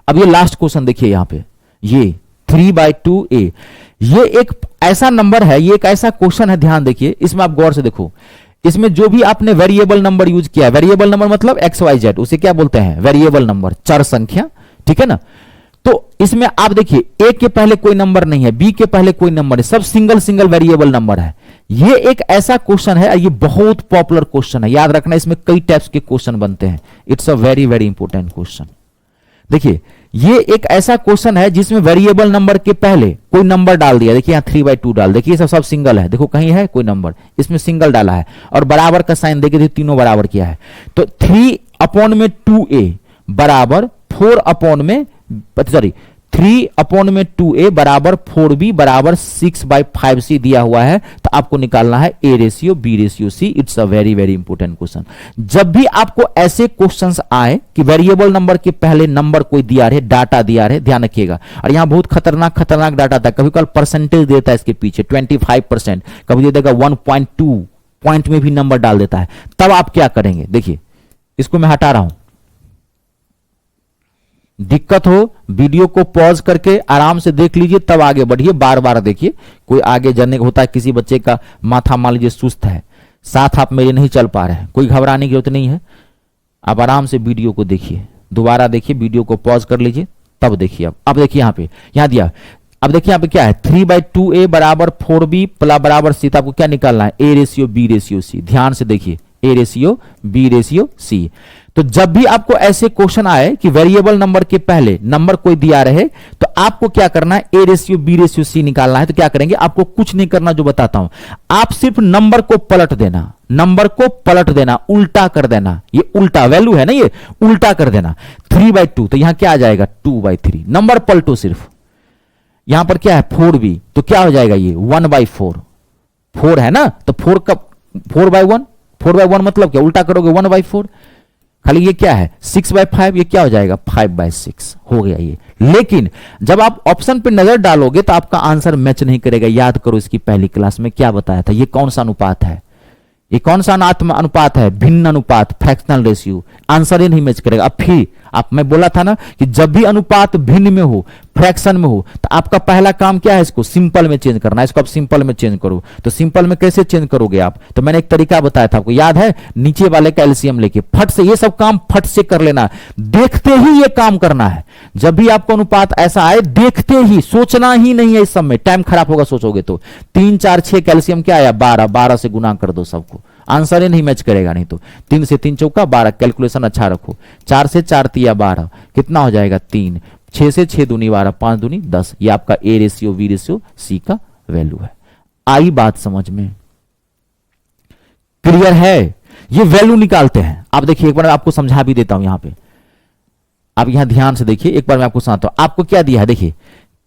अब ये लास्ट क्वेश्चन देखिए यहां पे, ये 3/2a, ये एक ऐसा नंबर है, ये एक ऐसा क्वेश्चन है, ध्यान देखिए इसमें, आप गौर से देखो, इसमें जो भी आपने वेरिएबल नंबर यूज किया, वेरिएबल नंबर मतलब XYZ, उसे क्या बोलते हैं, वेरिएबल नंबर, चर संख्या, ठीक है ना। तो इसमें आप देखिए ए के पहले कोई नंबर नहीं है, बी के पहले कोई नंबर है, सब सिंगल सिंगल वेरिएबल नंबर है। ये एक ऐसा क्वेश्चन है, ये बहुत पॉपुलर क्वेश्चन है, याद रखना, इसमें कई टाइप्स के क्वेश्चन बनते हैं, it's a very very important question. देखिए ये एक ऐसा क्वेश्चन है जिसमें वेरिएबल नंबर के पहले कोई नंबर डाल दिया, देखिए यहाँ 3/2 डाल, देखिए सब सिंगल है, देखो कहीं है कोई नंबर, इसमें सिंगल डाला है, और बराबर का साइन देखिए तीनों बराबर किया है, तो 3/2a बराबर 3/2a बराबर 4b बराबर 6/5c दिया हुआ है, तो आपको निकालना है a ratio b ratio c। It's a very very important question. जब भी आपको ऐसे क्वेश्चंस आए कि वेरिएबल नंबर के पहले नंबर कोई दिया रहे, डाटा दिया रहे, ध्यान रखिएगा, और यहां बहुत खतरनाक खतरनाक डाटा था, कभी कभी परसेंटेज देता है इसके पीछे 25%, कभी दे देगा 1.2 पॉइंट में भी नंबर डाल देता है, तब आप क्या करेंगे, देखिए इसको मैं हटा रहा हूं, दिक्कत हो वीडियो को पॉज करके आराम से देख लीजिए, तब आगे बढ़िए, बार बार देखिए, कोई आगे जाने का होता है, किसी बच्चे का माथा मान लीजिए सुस्त है, साथ आप मेरे नहीं चल पा रहे हैं, कोई घबराने की जरूरत नहीं है, आप आराम से वीडियो को देखिए, दोबारा देखिए, वीडियो को पॉज कर लीजिए, तब देखिए। अब देखिए यहाँ पे, यहाँ दिया, अब देखिए यहाँ पे क्या है, 3/2a बराबर 4b बराबर c, आपको क्या निकालना है, a ratio b ratio c। ध्यान से देखिए, a ratio b ratio c। तो जब भी आपको ऐसे क्वेश्चन आए कि वेरिएबल नंबर के पहले नंबर कोई दिया रहे, तो आपको क्या करना है, a ratio b ratio c निकालना है। तो क्या करेंगे, आपको कुछ नहीं करना, जो बताता हूं, आप सिर्फ नंबर को पलट देना, नंबर को पलट देना, उल्टा कर देना, ये उल्टा वैल्यू है ना, ये उल्टा कर देना, 3/2, तो यहां क्या आ जाएगा 2/3, नंबर पलटो सिर्फ, यहां पर क्या है 4b, तो क्या हो जाएगा ये 1/4, 4 है ना, तो 4 का 4/1 मतलब क्या, उल्टा करोगे 1/4, खाली ये क्या है 6/5, ये क्या हो जाएगा 5/6 हो गया ये। लेकिन जब आप ऑप्शन पे नजर डालोगे तो आपका आंसर मैच नहीं करेगा। याद करो इसकी पहली क्लास में क्या बताया था, ये कौन सा अनुपात है, ये कौन सा अनुपात है, भिन्न अनुपात, फ्रैक्शनल रेशियो, आंसर ही नहीं मैच करेगा। अब फिर मैं बोला था ना कि जब भी अनुपात भिन्न में हो, फ्रैक्शन में हो, तो आपका पहला काम क्या है, इसको सिंपल में चेंज करना है, इसको आप सिंपल में चेंज करो। तो सिंपल में कैसे चेंज करोगे आप, तो मैंने एक तरीका बताया था आपको, याद है, नीचे वाले का एलसीएम लेके फट से, ये सब काम फट से कर लेना, देखते ही ये काम करना है। जब भी आपको अनुपात ऐसा आए, देखते ही, सोचना ही नहीं है, इस सब में टाइम खराब होगा सोचोगे तो। 3 4 6 कैल्शियम क्या आया 12, 12 से गुना कर दो सबको, आंसर ही नहीं मैच करेगा। नहीं तो 3 से 3 चौका 12, कैलकुलेशन अच्छा रखो, 4 से 4 तिया 12, कितना हो जाएगा 3, 6 से 6 दूनी 12, 5 दूनी 10, ये आपका A ratio B ratio C का वैल्यू है। आई बात समझ में, क्लियर है? ये वैल्यू निकालते हैं। आप देखिए एक बार आपको समझा भी देता हूं, यहां पे आप यहां ध्यान से देखिए, एक बार मैं आपको समझाता हूं। आपको क्या दिया है, देखिए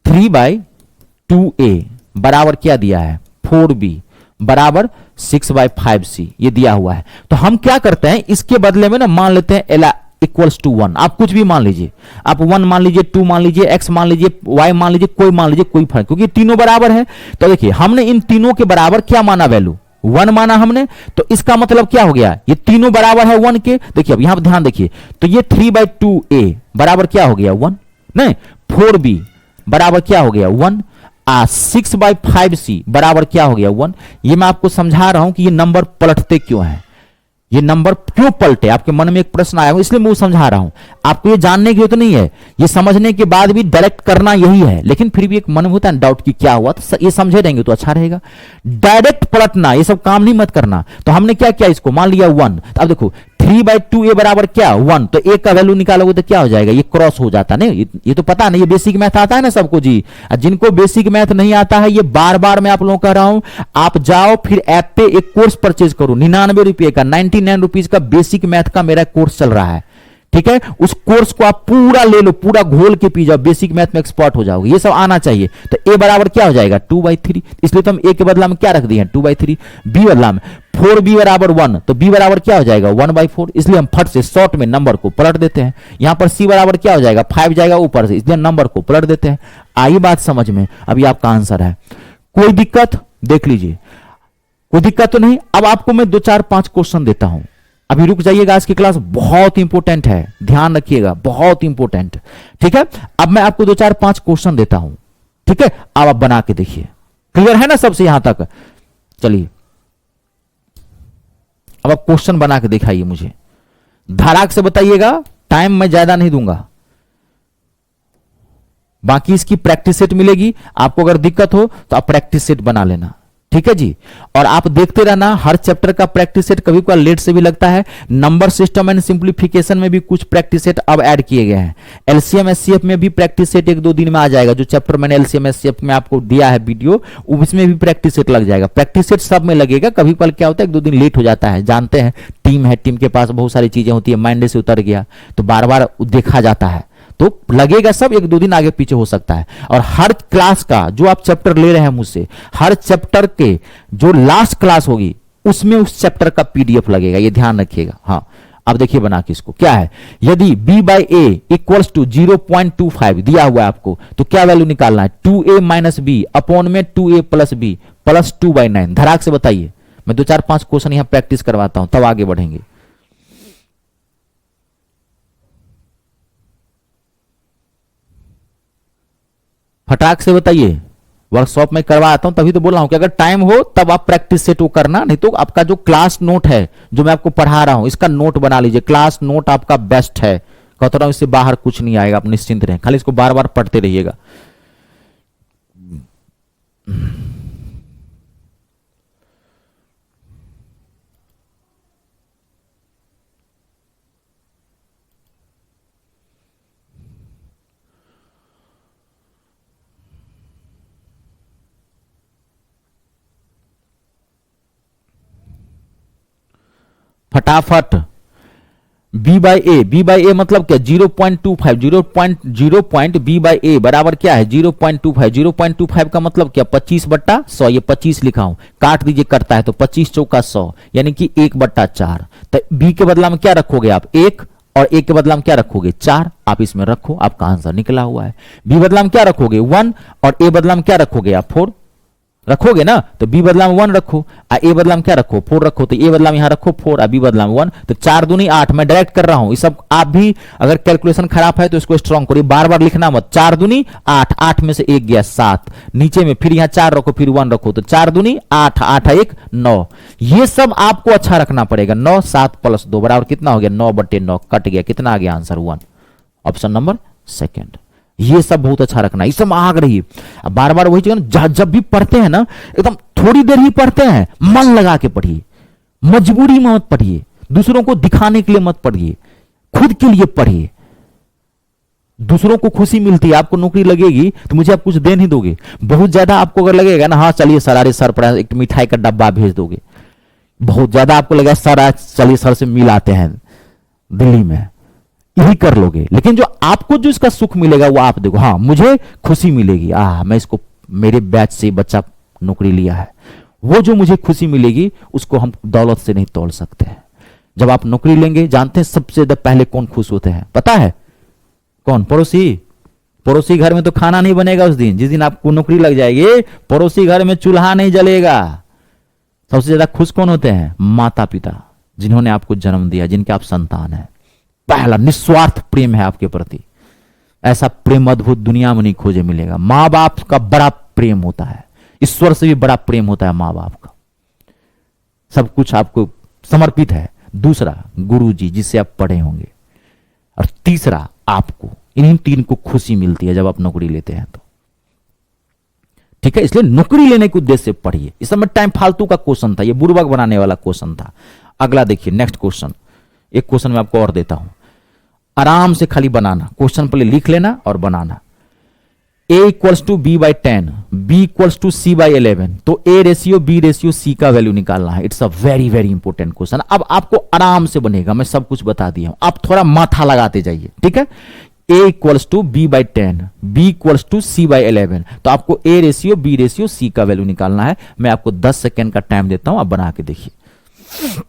3/2a बराबर क्या दिया है 4b बराबर 6/5c, ये दिया हुआ है। तो हम क्या करते हैं, इसके बदले में ना मान लेते हैं एल इक्वल्स टू 1, आप कुछ भी मान लीजिए, आप 1 मान लीजिए, 2 मान लीजिए, x मान लीजिए, y मान लीजिए, कोई मान लीजिए, कोई फर्क, क्योंकि तीनों बराबर है। तो देखिए हमने इन तीनों के बराबर क्या माना, वैल्यू 1 माना हमने, तो इसका मतलब क्या हो गया, ये तीनों बराबर है 1 के। देखिए अब यहां पर ध्यान देखिए, तो ये 3/2a बराबर क्या हो गया 1, नहीं 4b बराबर क्या हो गया 1, 6/5c बराबर क्या हो गया 1। ये मैं आपको समझा रहा हूं कि ये नंबर पलटते क्यों हैं, ये नंबर क्यों पलटे, आपके मन में एक प्रश्न आया हो, इसलिए मैं वो समझा रहा हूं। आपको ये जानने की जरूरत नहीं है, ये समझने के बाद भी डायरेक्ट करना यही है, लेकिन फिर भी एक मन में होता है डाउट कि क्या हुआ, तो ये समझे रहेंगे तो अच्छा रहेगा। डायरेक्ट पलटना ये सब काम नहीं मत करना। तो हमने क्या किया, इसको मान लिया 1, तो अब देखो 3/2a बराबर क्या 1, तो a का वैल्यू निकालोगे तो क्या हो जाएगा, ये क्रॉस हो जाता है। ये तो पता नहीं, ये बेसिक मैथ आता है ना सबको जी। जिनको बेसिक मैथ नहीं आता है, ये बार बार मैं आप लोगों को कह रहा हूं, आप जाओ फिर ऐप पे एक कोर्स परचेज करो 99 रुपए का, 99 रुपीज का बेसिक मैथ का मेरा कोर्स चल रहा है। ठीक है, उस कोर्स को आप पूरा ले लो, पूरा घोल के पी जाओ, बेसिक मैथ में एक्सपर्ट हो जाओगे, ये सब आना चाहिए। तो ए बराबर क्या हो जाएगा 2/3, इसलिए तो हम ए के बदला में क्या रख दिए 2/3, बी बदला में 4b बराबर 1, तो b बराबर क्या हो जाएगा 1/4, इसलिए हम फट से शॉर्ट में नंबर को पलट देते हैं। यहां पर c बराबर क्या हो जाएगा 5 जाएगा ऊपर से, इसलिए नंबर को पलट देते हैं। आई बात समझ में, अभी आपका आंसर है। कोई दिक्कत देख लीजिए, कोई दिक्कत तो नहीं। अब आपको मैं 2 4 5 क्वेश्चन देता हूं, अभी रुक जाइएगा, आज की क्लास बहुत इंपॉर्टेंट है, ध्यान रखिएगा, बहुत इंपॉर्टेंट। ठीक है, अब मैं आपको 2 4 5 क्वेश्चन देता हूं, ठीक है, अब आप बना के देखिए। क्लियर है ना सबसे यहां तक? चलिए अब आप क्वेश्चन बना के दिखाइए मुझे, धड़ाक से बताइएगा, टाइम मैं ज्यादा नहीं दूंगा। बाकी इसकी प्रैक्टिस सेट मिलेगी आपको, अगर दिक्कत हो तो आप प्रैक्टिस सेट बना लेना, ठीक है जी। और आप देखते रहना, हर चैप्टर का प्रैक्टिस सेट कभी कभी लेट से भी लगता है। नंबर सिस्टम एंड सिंप्लीफिकेशन में भी कुछ प्रैक्टिस सेट अब ऐड किए गए हैं। एलसीएम एचसीएफ में भी प्रैक्टिस सेट 1-2 दिन में आ जाएगा, जो चैप्टर मैंने एलसीएम एचसीएफ में आपको दिया है वीडियो, उसमें भी प्रैक्टिस सेट लग जाएगा। प्रैक्टिस सेट सब में लगेगा, कभी कभी क्या होता है 1-2 दिन लेट हो जाता है, जानते हैं टीम है, टीम के पास बहुत सारी चीजें होती है, माइंड से उतर गया तो बार बार देखा जाता है, तो लगेगा सब, 1-2 दिन आगे पीछे हो सकता है। और हर क्लास का जो आप चैप्टर ले रहे हैं मुझसे, हर चैप्टर के जो लास्ट क्लास होगी उसमें उस चैप्टर का पीडीएफ लगेगा, ये ध्यान रखिएगा। हाँ अब देखिए बना के इसको, क्या है, यदि b/a इक्वल्स टू 0.25 दिया हुआ है आपको, तो क्या वैल्यू निकालना है 2a माइनस बी अपॉन में 2a प्लस बी प्लस 2/9। धड़ाक से बताइए, मैं 2 4 5 क्वेश्चन यहां प्रैक्टिस करवाता हूं, तब आगे बढ़ेंगे। फटाक से बताइए, वर्कशॉप में करवाता हूं तभी तो बोल रहा हूं कि अगर टाइम हो तब आप प्रैक्टिस सेट वो करना, नहीं तो आपका जो क्लास नोट है जो मैं आपको पढ़ा रहा हूं इसका नोट बना लीजिए, क्लास नोट आपका बेस्ट है, कहता रहा हूं इससे बाहर कुछ नहीं आएगा, आप निश्चिंत रहें, खाली इसको बार बार पढ़ते रहिएगा। फटाफट b/a मतलब क्या 0.25, 0.0 b/a बराबर क्या है 0.25, 0.25 का मतलब क्या 25/100, ये 25 लिखा हूं, काट दीजिए करता है तो 25 चौका 100 यानी कि 1/4। तो b के बदला में क्या रखोगे आप 1, और a के बदला में क्या रखोगे 4, आप इसमें रखो, आपका आंसर निकला हुआ है। b बदला में क्या रखोगे 1, और a बदला में क्या रखोगे आप 4 रखोगे ना, तो b बदला में 1 रखो, a बदला में क्या रखो 4 रखो, तो a बदला में यहां रखो 4, b बदला में 1, तो 4 दूनी 8। मैं डायरेक्ट कर रहा हूं, ये सब आप भी अगर कैलकुलेशन खराब है तो इसको स्ट्रांग करिए, बार बार लिखना मत। 4 दूनी 8, 8 में से 1 गया 7, नीचे में फिर यहां 4 रखो फिर 1 रखो, तो 4 दूनी 8, 8 1 9, ये सब आपको अच्छा रखना पड़ेगा। 9 7 प्लस 2 बराबर कितना हो गया 9/9, कट गया, कितना आ गया आंसर 1, ऑप्शन नंबर सेकेंड। ये सब बहुत अच्छा रखना, ये सब आग रही। अब बार बार वही चीज, जब भी पढ़ते हैं ना एकदम थोड़ी देर ही पढ़ते हैं, मन लगा के पढ़िए, मजबूरी में मत पढ़िए, दूसरों को दिखाने के लिए मत पढ़िए, खुद के लिए पढ़िए। दूसरों को खुशी मिलती है, आपको नौकरी लगेगी तो मुझे आप कुछ दे नहीं दोगे, बहुत ज्यादा आपको अगर लगेगा ना हाँ चलिए सर, अरे सर पड़ा एक मिठाई का डब्बा भेज दोगे, बहुत ज्यादा आपको लगेगा सर आज चलिए सर से मिल आते हैं दिल्ली में, यही कर लोगे। लेकिन जो आपको जो इसका सुख मिलेगा वो आप देखो, हाँ मुझे खुशी मिलेगी, मैं इसको मेरे बैच से बच्चा नौकरी लिया है, वो जो मुझे खुशी मिलेगी उसको हम दौलत से नहीं तोड़ सकते हैं। जब आप नौकरी लेंगे, जानते हैं सबसे ज्यादा पहले कौन खुश होते हैं पता है कौन? पड़ोसी घर में तो खाना नहीं बनेगा उस दिन, जिस दिन आपको नौकरी लग जाएगी पड़ोसी घर में चूल्हा नहीं जलेगा। सबसे ज्यादा खुश कौन होते हैं? माता पिता, जिन्होंने आपको जन्म दिया, जिनके आप संतान हैं। पहला निस्वार्थ प्रेम है आपके प्रति, ऐसा प्रेम अद्भुत दुनिया में नहीं खोजे मिलेगा। माँ बाप का बड़ा प्रेम होता है, ईश्वर से भी बड़ा प्रेम होता है माँ बाप का, सब कुछ आपको समर्पित है। दूसरा गुरु जी जिससे आप पढ़े होंगे, और तीसरा आपको, इन 3 को खुशी मिलती है जब आप नौकरी लेते हैं तो, ठीक है। इसलिए नौकरी लेने के उद्देश्य से पढ़िए। इस समय टाइम फालतू का क्वेश्चन था, ये बुर्बक बनाने वाला क्वेश्चन था। अगला देखिए नेक्स्ट क्वेश्चन, एक क्वेश्चन मैं आपको और देता हूं, आराम से खाली बनाना, क्वेश्चन पहले लिख लेना और बनाना। a equals to b by 10, b equals to c by 11, तो a ratio b ratio c का वैल्यू निकालना है। It's a very very important question. अब आपको आराम से बनेगा, मैं सब कुछ बता दिया हूं, आप थोड़ा माथा लगाते जाइए, ठीक है। a equals to b by 10, b equals to c by 11, तो आपको a ratio b ratio c का वैल्यू निकालना है। मैं आपको 10 सेकेंड का टाइम देता हूं, आप बना के देखिए।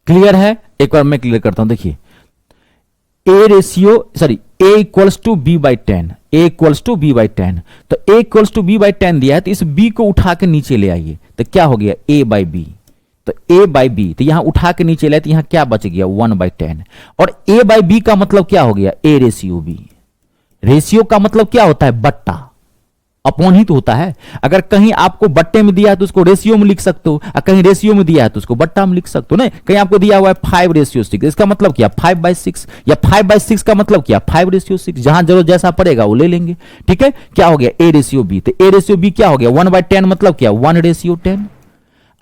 क्लियर है? एक बार मैं क्लियर करता हूं, देखिए A ratio sorry A equals to B by 10, A equals to B by 10, तो A equals to B by 10 दिया है, तो इस बी को उठा के नीचे ले आइए, तो क्या हो गया ए बाई बी, तो ए बाई बी, तो यहां उठा के नीचे ले, तो यहां क्या बच गया 1 बाई 10, और ए बाई बी का मतलब क्या हो गया ए रेशियो बी। रेशियो का मतलब क्या होता है बट्टा, अपॉन ही तो होता है। अगर कहीं आपको बट्टे में दिया है तो उसको रेशियो में लिख सकते हो, और कहीं रेशियो में दिया है तो उसको बट्टा में लिख सकते हो। नहीं, कहीं आपको दिया हुआ है 5:6, इसका मतलब क्या 5/6, या 5/6 का मतलब क्या 5:6, जहां जरूरत जैसा पड़ेगा वो ले लेंगे, ठीक है। क्या हो गया ए रेशियो बी, तो ए रेशियो बी क्या हो गया 1/10, मतलब क्या 1:10।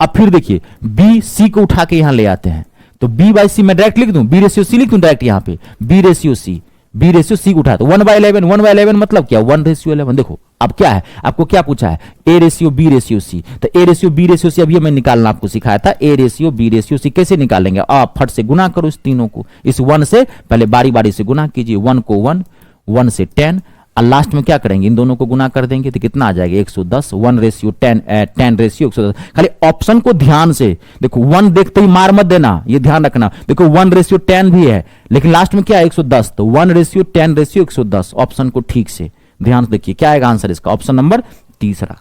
अब फिर देखिए बी सी को उठा के यहां ले आते हैं, तो बी बाई सी मैं डायरेक्ट लिख दूं, बी रेशियो सी लिख दूं डायरेक्ट यहां पे, B ratio C, B ratio C को उठा, तो 1/11, 1/11 मतलब क्या 1:11। देखो अब क्या है, आपको क्या पूछा है A ratio B ratio C, तो A ratio B ratio C अभी मैं निकालना आपको सिखाया था। A ratio B ratio C कैसे निकालेंगे, आप फट से गुना करो इस तीनों को, इस 1 से पहले बारी बारी से गुना कीजिए, 1 को 1, 1 से 10, और लास्ट में क्या करेंगे इन दोनों को गुना कर देंगे, तो कितना आ जाएगा 110, 1:10, 10 रेशियो 110। खाली ऑप्शन को ध्यान से देखो, 1 देखते ही मार मत देना, ये ध्यान रखना। देखो 1:10 भी है, लेकिन लास्ट में क्या है 110, तो 1:10 110। ऑप्शन को ठीक से ध्यान से देखिए, क्या आएगा आंसर इसका, ऑप्शन नंबर तीसरा,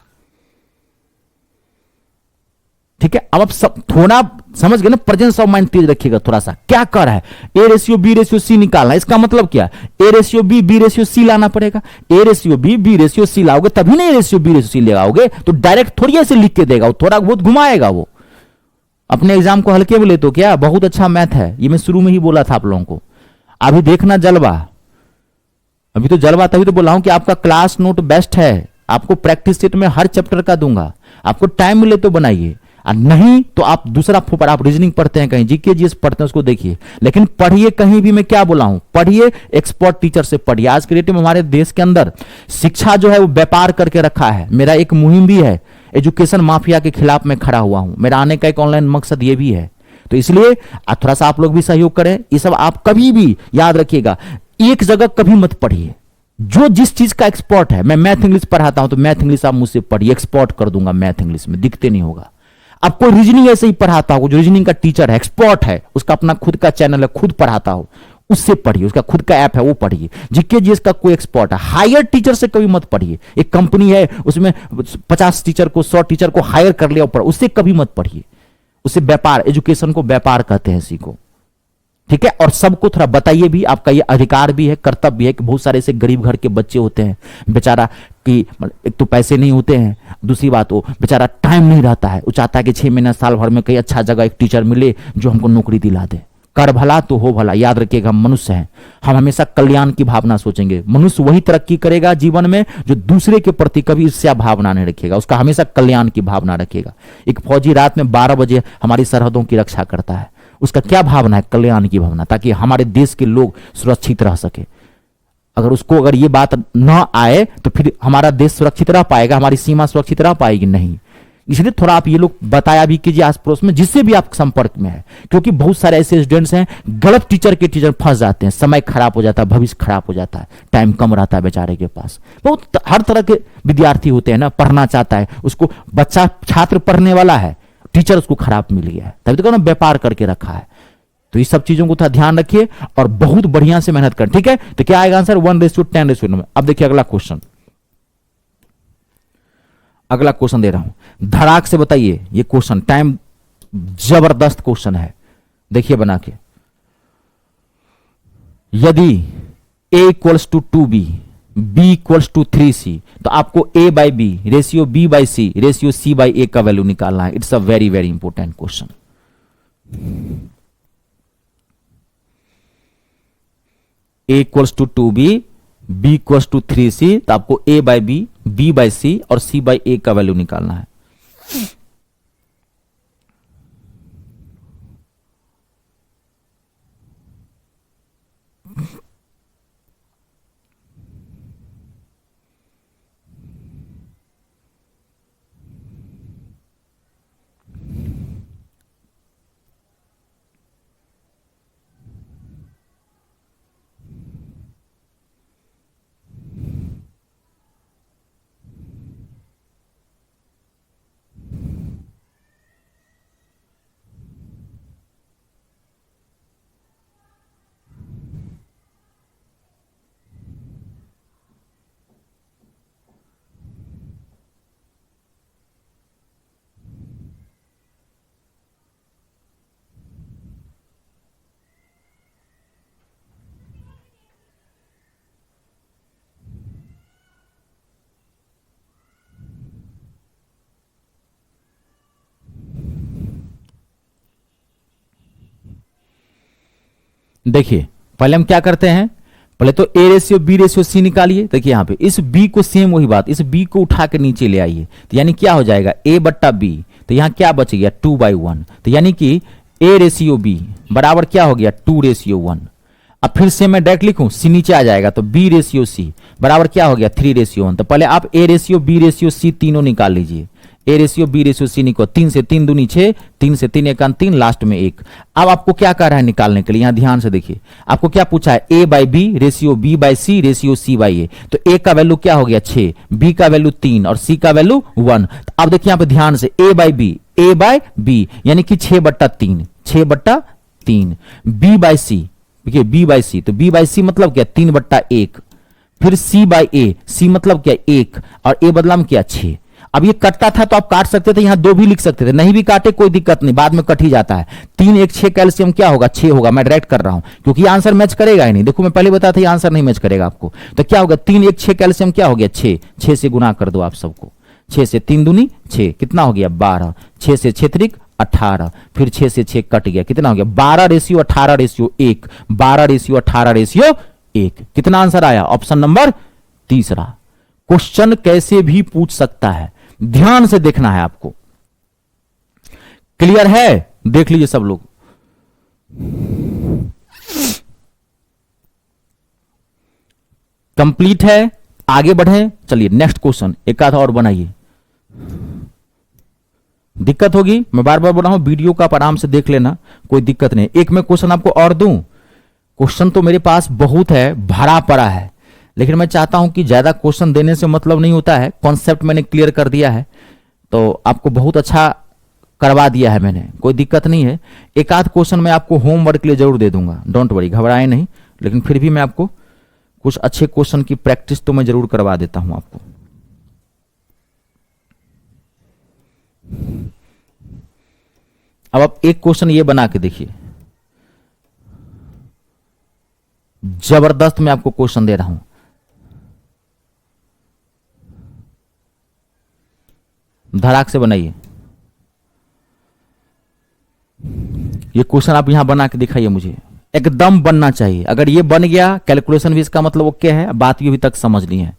ठीक है। अब आप सब थोड़ा समझ गए ना, प्रेजेंस ऑफ माइंड तेज रखिएगा थोड़ा सा। क्या कर रहा है A ratio B ratio C निकालना, इसका मतलब क्या A ratio B ratio C लाना पड़ेगा। A ratio B ratio C लाओगे तभी ना A ratio B ratio C ले आओगे, तो डायरेक्ट थोड़ी ऐसे लिख के देगा, वो थोड़ा बहुत घुमाएगा। वो अपने एग्जाम को हल्के में ले तो क्या, बहुत अच्छा मैथ है ये, मैं शुरू में ही बोला था आप लोगों को। अभी देखना जलवा, अभी तो जलवा, तभी तो बोला हूं कि आपका क्लास नोट बेस्ट है, आपको प्रैक्टिस सेट में हर चैप्टर का दूंगा, आपको टाइम मिले तो बनाइए, और नहीं तो आप दूसरा पेपर, आप रीजनिंग पढ़ते हैं कहीं, जीके जीएस पढ़ते हैं उसको देखिए, लेकिन पढ़िए कहीं भी। मैं क्या बोला हूं, पढ़िए एक्सपर्ट टीचर से पढ़िए। आज के डेट में हमारे देश के अंदर शिक्षा जो है वो व्यापार करके रखा है। मेरा एक मुहिम भी है, एजुकेशन माफिया के खिलाफ मैं खड़ा हुआ हूं, मेरा आने का एक ऑनलाइन मकसद ये भी है, तो इसलिए थोड़ा सा आप लोग भी सहयोग करें। ये सब आप कभी भी याद रखिएगा, एक जगह कभी मत पढ़िए, जो जिस चीज का एक्सपर्ट है। मैं मैथ इंग्लिश पढ़ाता हूं, तो मैथ इंग्लिश आप मुझसे पढ़िए, एक्सपर्ट कर दूंगा मैथ इंग्लिश में, दिखते नहीं होगा। आपको रीजनिंग ऐसे ही पढ़ाता हो, जो रीजनिंग का टीचर है, एक्सपर्ट है, उसका अपना खुद का चैनल है, खुद पढ़ाता हो, उससे पढ़िए, उसका खुद का ऐप है वो पढ़िए। जीके जीएस का कोई एक्सपर्ट है, हायर टीचर से कभी मत पढ़िए। एक कंपनी है उसमें 50 टीचर को 100 टीचर को हायर कर लिया ऊपर, उससे कभी मत पढ़िए। उससे व्यापार, एजुकेशन को व्यापार कहते हैं इसी को, ठीक है। और सबको थोड़ा बताइए भी, आपका ये अधिकार भी है, कर्तव्य भी है कि बहुत सारे ऐसे गरीब घर के बच्चे होते हैं बेचारा, कि एक तो पैसे नहीं होते हैं, दूसरी बात वो बेचारा टाइम नहीं रहता है, वो चाहता है कि 6 महीना साल भर में कहीं अच्छा जगह एक टीचर मिले जो हमको नौकरी दिला दे। कर भला तो हो भला, याद रखिएगा हम मनुष्य हैं, हम हमेशा कल्याण की भावना सोचेंगे। मनुष्य वही तरक्की करेगा जीवन में जो दूसरे के प्रति कभी ईर्ष्या भावना नहीं रखेगा, उसका हमेशा कल्याण की भावना रखेगा। एक फौजी रात में 12 बजे हमारी सरहदों की रक्षा करता है, उसका क्या भावना है, कल्याण की भावना, ताकि हमारे देश के लोग सुरक्षित रह सके। अगर ये बात ना आए तो फिर हमारा देश सुरक्षित रह पाएगा, हमारी सीमा सुरक्षित रह पाएगी नहीं। इसलिए थोड़ा आप ये लोग बताया भी कीजिए आस पड़ोस में, जिससे भी आप संपर्क में है, क्योंकि बहुत सारे ऐसे स्टूडेंट्स हैं गलत टीचर के टीचर फंस जाते हैं, समय खराब हो जाता है, भविष्य खराब हो जाता है, टाइम कम रहता है बेचारे के पास। बहुत हर तरह के विद्यार्थी होते हैं ना, पढ़ना चाहता है, उसको बच्चा छात्र पढ़ने वाला है, टीचर उसको खराब मिल गया है, तभी तो ना व्यापार करके रखा है। तो इस सब चीजों को थोड़ा ध्यान रखिए और बहुत बढ़िया से मेहनत करें, ठीक है। तो क्या आएगा आंसर 1:10 में। अब देखिए अगला क्वेश्चन, अगला क्वेश्चन दे रहा हूं, धड़ाक से बताइए ये क्वेश्चन, टाइम जबरदस्त क्वेश्चन है, देखिए बना के। यदि a equals to 2b, b equals to 3c, तो आपको a by B ratio b by C ratio c by a का वैल्यू निकालना है। It's a very very important question. a equals to 2b, b equals to 3c, तो आपको a by B, b by C और c by a का value निकालना है। देखिए पहले हम क्या करते हैं, पहले तो a ratio b ratio c निकालिए। देखिए यहां पे इस b को सेम वही बात, इस b को उठा के नीचे ले आइए, तो यानी क्या हो जाएगा a बट्टा b, तो यहां क्या बच गया 2/1, तो यानी कि a रेशियो b बराबर क्या हो गया 2:1। अब फिर से मैं डायरेक्ट लिखूं, c नीचे आ जाएगा, तो b रेशियो c बराबर क्या हो गया 3:1। तो पहले आप a ratio b ratio c तीनों निकाल लीजिए, a ratio b ratio c निको, 3 से 3 दूनी 6, 3 से 3 1 3, लास्ट में 1। अब आपको क्या कह रहा है निकालने के लिए, यहां ध्यान से देखिए, आपको क्या पूछा है a by B ratio b by C ratio c by a। तो a का वैल्यू क्या हो गया 6, b का वैल्यू 3 और c का वैल्यू 1। तो अब देखिए यहां पे ध्यान से a बाई बी यानी कि 6/3, 6/3, b बाई सी, देखिए b बाई सी, तो b बाई सी मतलब क्या 3/1, फिर c बाई a, c मतलब क्या 1 और a बदला में क्या 6। अब ये कटता था तो आप काट सकते थे, यहां 2 भी लिख सकते थे, नहीं भी काटे कोई दिक्कत नहीं, बाद में कट ही जाता है। 3 1 6 कैल्शियम क्या होगा 6 होगा, मैं डायरेक्ट कर रहा हूं क्योंकि आंसर मैच करेगा ही नहीं। देखो मैं पहले बताया था ये आंसर नहीं मैच करेगा आपको, तो क्या होगा 3 1 6 कैल्शियम क्या हो गया 6, 6 से गुना कर दो आप सबको, 6 से 3 दूनी 6, कितना हो गया 12, 6 से 6 3 18, फिर 6 से 6 कट गया, कितना हो गया 12:18:1, 12:18:1। कितना आंसर आया ऑप्शन नंबर तीसरा। क्वेश्चन कैसे भी पूछ सकता है, ध्यान से देखना है आपको। क्लियर है, देख लीजिए सब लोग। कंप्लीट है, आगे बढ़े, चलिए नेक्स्ट क्वेश्चन एक आधा और बनाइए। दिक्कत होगी, मैं बार बार बोल रहा हूं, वीडियो का आप आराम से देख लेना, कोई दिक्कत नहीं। एक मैं क्वेश्चन आपको और दूं, क्वेश्चन तो मेरे पास बहुत है, भरा पड़ा है, लेकिन मैं चाहता हूं कि ज्यादा क्वेश्चन देने से मतलब नहीं होता है, कॉन्सेप्ट मैंने क्लियर कर दिया है तो आपको बहुत अच्छा करवा दिया है मैंने, कोई दिक्कत नहीं है। एक आध क्वेश्चन मैं आपको होमवर्क के लिए जरूर दे दूंगा, डोंट वरी, घबराए नहीं, लेकिन फिर भी मैं आपको कुछ अच्छे क्वेश्चन की प्रैक्टिस तो मैं जरूर करवा देता हूं आपको। अब आप एक क्वेश्चन ये बना के देखिए, जबरदस्त मैं आपको क्वेश्चन दे रहा हूं। धड़ाक से बनाइए, ये क्वेश्चन आप यहां बना के दिखाइए, मुझे एकदम बनना चाहिए। अगर ये बन गया कैलकुलेशन भी इसका मतलब ओके है, बात ये अभी तक समझ ली है।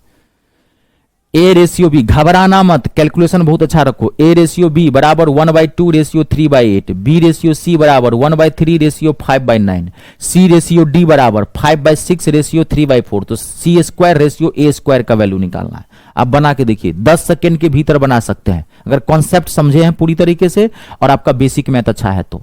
ए रेशियो बी, घबराना मत, कैलकुलेशन बहुत अच्छा रखो। ए रेशियो बी बराबर 1/2 रेशियो 3/8, बी रेशियो सी बराबर 1/3 रेशियो 5/9, सी रेशियो डी बराबर 5/6 रेशियो 3/4। तो सी स्क्वायर रेशियो ए स्क्वायर का वैल्यू निकालना है। आप बना के देखिए, 10 सेकेंड के भीतर बना सकते हैं अगर कॉन्सेप्ट समझे हैं पूरी तरीके से और आपका बेसिक मैथ अच्छा है तो।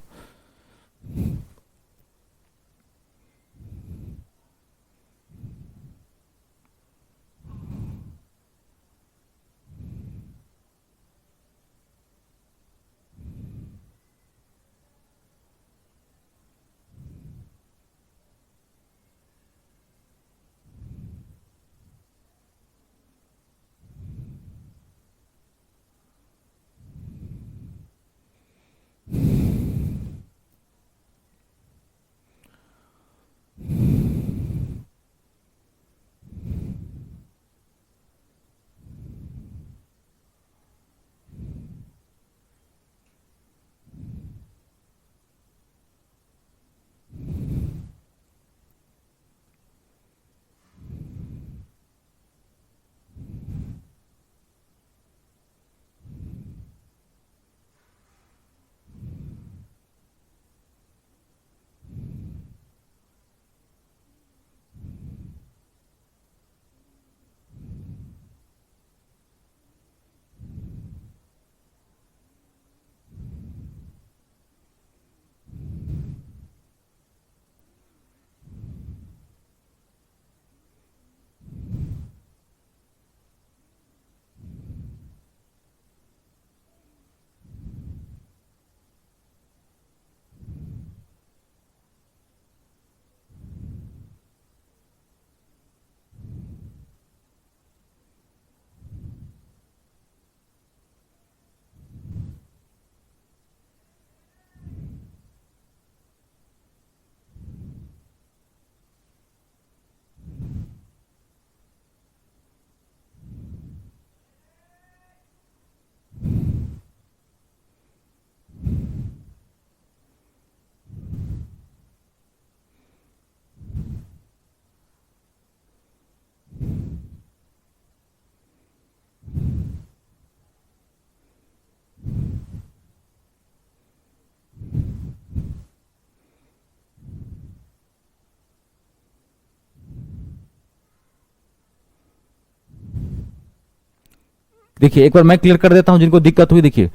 देखिए एक बार मैं क्लियर कर देता हूं जिनको दिक्कत हुई। देखिए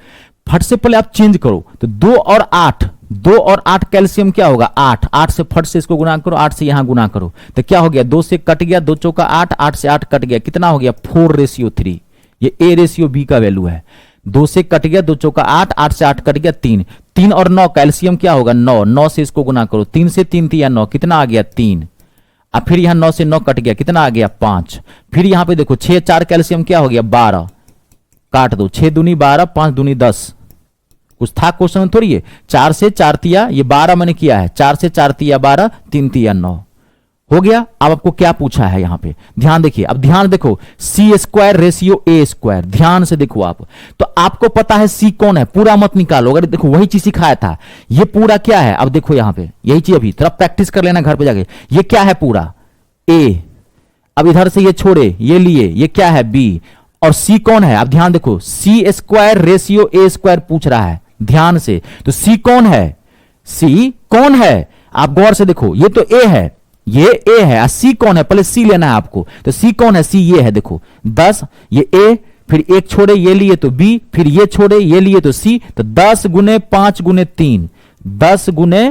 फट से पहले आप चेंज करो तो 2 और 8, 2 और 8 कैल्शियम क्या होगा 8, 8 से फट से इसको गुणा करो, 8 से यहां गुणा करो तो क्या हो गया 2 से कट गया, 2 चौका 8, 8 से 8 कट गया, कितना हो गया 4:3। ये A रेशियो B का वैल्यू है। 2 से कट गया, 2 चौका 8, 8 से 8 कट गया 3, 3 और 9 कैल्शियम क्या होगा 9, 9 से इसको गुणा करो, 3 से 3 दिया 9, कितना आ गया 3। अब फिर यहां 9 से 9 कट गया, कितना आ गया 5। फिर यहां पे देखो 6 4 कैल्शियम क्या हो गया 12, काट दो, 6 दूनी 12, 5 दूनी 10। कुछ था क्वेश्चन में थोड़ी है। 4 से 4 तिया, ये 12 मैंने किया है, 4 से 4 तिया 12, 3 तिया 9 हो गया। अब आपको क्या पूछा है यहां पे, ध्यान देखिए, अब ध्यान देखो, C² रेशियो A², ध्यान से देखो आप। तो आपको पता है C कौन है, पूरा मत निकालो, अगर देखो वही चीज सिखाया था, ये पूरा क्या है, अब देखो यहां पे यही चीज, अभी थोड़ा प्रैक्टिस कर लेना घर पे जाके। ये क्या है पूरा A, अब इधर से ये छोड़े, ये लिए, ये क्या है B, और C कौन है, अब ध्यान देखो, C² रेशियो A² पूछ रहा है, ध्यान से। तो C कौन है, C कौन है, आप गौर से देखो, ये तो A है, ये A है, C कौन है, पहले C लेना है आपको। तो C कौन है, C ये है, देखो 10, ये A, फिर एक छोड़े ये लिए तो B, फिर ये छोड़े ये लिए तो C, तो 10 गुने 5 गुने 3, 10 गुने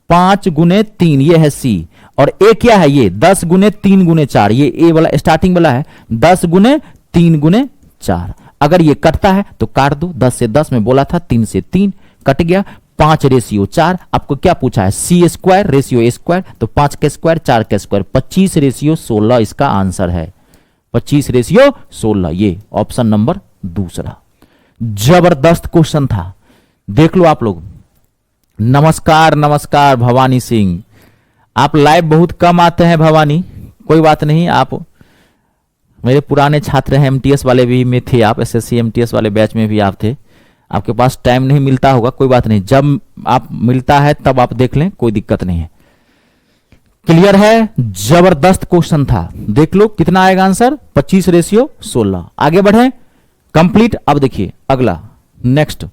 5 गुने 3, ये है C। और A क्या है, ये 10 गुने 3 गुने 4, ये A वाला स्टार्टिंग वाला है, 10 गुने 3 गुने 4। अगर ये कटता है तो काट दो, 10 से 10 में बोला था, 3 से 3 कट गया, 5 रेशियो 4। आपको क्या पूछा है, C² रेशियो A², तो 5 के स्क्वायर 4 के स्क्वायर, 25 रेशियो 16 इसका आंसर है, 25 रेशियो 16, ये ऑप्शन नंबर दूसरा। जबरदस्त क्वेश्चन था, देख लो आप लोग। नमस्कार नमस्कार भवानी सिंह, आप लाइव बहुत कम आते हैं भवानी, कोई बात नहीं, आप मेरे पुराने छात्र हैं, MTS वाले भी में थे आप, SSC MTS वाले बैच में भी आप थे। आपके पास टाइम नहीं मिलता होगा, कोई बात नहीं, जब आप मिलता है तब आप देख लें, कोई दिक्कत नहीं है। क्लियर है, जबरदस्त क्वेश्चन था, देख लो कितना आएगा आंसर, 25 रेशियो 16। आगे बढ़े, कंप्लीट। अब देखिए अगला नेक्स्ट,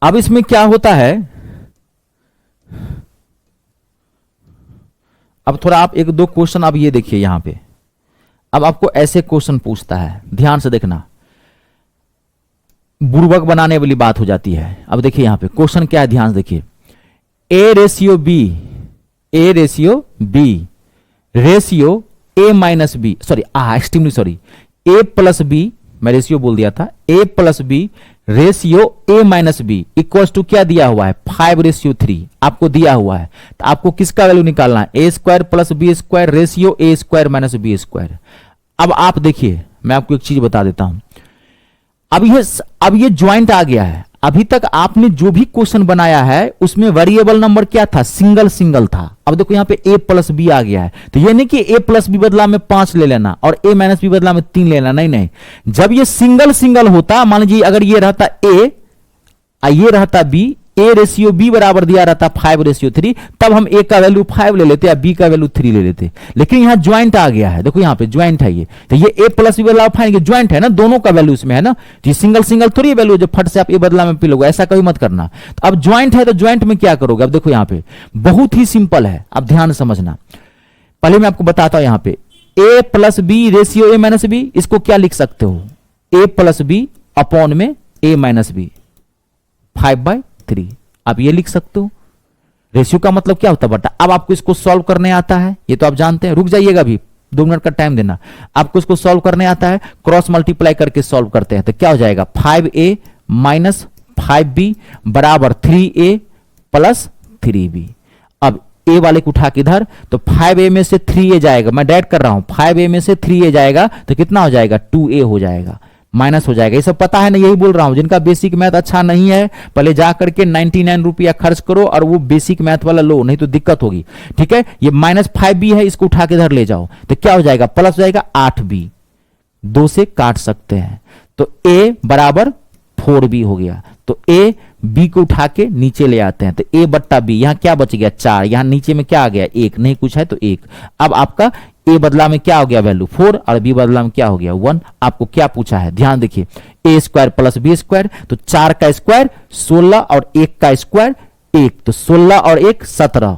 अब इसमें क्या होता है, अब थोड़ा आप 1-2 क्वेश्चन अब ये देखिए यहां पे, अब आपको ऐसे क्वेश्चन पूछता है, ध्यान से देखना, बुर्बक बनाने वाली बात हो जाती है। अब देखिए यहां पे क्वेश्चन क्या है, ध्यान से देखिए, A ratio B, A ratio B ratio A minus B, sorry extremely sorry, A plus B, मैं रेशियो बोल दिया था, A plus B ratio A minus B equals to क्या दिया हुआ है, 5:3 आपको दिया हुआ है। तो आपको किसका वैल्यू निकालना है, A square plus B square ratio A square minus B square. अब आप देखिए, मैं आपको एक चीज बता देता हूं, अब ये ज्वाइंट आ गया है। अभी तक आपने जो भी क्वेश्चन बनाया है उसमें वेरिएबल नंबर क्या था, सिंगल सिंगल था। अब देखो यहां पे a प्लस बी आ गया है, तो ये नहीं कि a प्लस बी बदला में 5 ले लेना और a माइनस बी बदला में 3 लेना, नहीं नहीं। जब ये सिंगल सिंगल होता, मान लीजिए अगर ये रहता a, ये रहता b, ए रेशियो बी बराबर दिया रहता 5:3, तब हम ए का वैल्यू 5 ले लेते या बी का वैल्यू 3 ले लेते। लेकिन यहां ज्वाइंट आ गया है, देखो यहां पे ज्वाइंट है ये, तो ये ए प्लस बी बदलाव फाइन ज्वाइंट है ना, दोनों का वैल्यू इसमें है ना, तो ये सिंगल सिंगल थोड़ी वैल्यू जो फट से आप ए बदला में पी लोगे, ऐसा कभी मत करना। तो अब ज्वाइंट है तो ज्वाइंट में क्या करोगे, अब देखो यहां पे बहुत ही सिंपल है, अब ध्यान समझना। पहले मैं आपको बताता हूं, यहां पे ए plus B ratio A minus B, इसको क्या लिख सकते हो, ए प्लस बी अपॉन में ए माइनस बी 5/3, आप ये लिख सकते हो। रेशियो का मतलब क्या होता है, बटा। अब आपको इसको सॉल्व करने आता है, ये तो आप जानते हैं, रुक जाइएगा अभी 2 मिनट का टाइम देना। आपको इसको सॉल्व करने आता है, क्रॉस मल्टीप्लाई करके सॉल्व करते हैं, तो क्या हो जाएगा 5a माइनस 5b बराबर 3a प्लस 3b। अब a वाले को उठा के इधर, तो 5a में से 3a जाएगा, मैं डायरेक्ट कर रहा हूं, 5a में से 3a जाएगा तो कितना हो जाएगा, 2a हो जाएगा, माइनस हो जाएगा। ये सब पता है ना, यही बोल रहा हूं। जिनका बेसिक मैथ अच्छा नहीं है, पहले जा करके 99 रुपया खर्च करो और वो बेसिक मैथ वाला लो, नहीं तो दिक्कत होगी। ठीक है, ये -5b है, इसको उठा के इधर ले जाओ, तो क्या हो जाएगा, प्लस हो जाएगा 8b, 2 से काट सकते हैं, तो a बराबर 4b हो गया। तो a b को उठा के नीचे ले आते हैं, तो a बट्टा b, यहां क्या बच गया 4, यहां नीचे में क्या आ गया 1, नहीं कुछ है तो 1। अब आपका a बदला में क्या हो गया वैल्यू 4 और b बदला में क्या हो गया 1। आपको क्या पूछा है, ध्यान देखिए, a square plus b square, तो 4 का स्क्वायर 16 और 1 का स्क्वायर 1, तो 16 और 1 17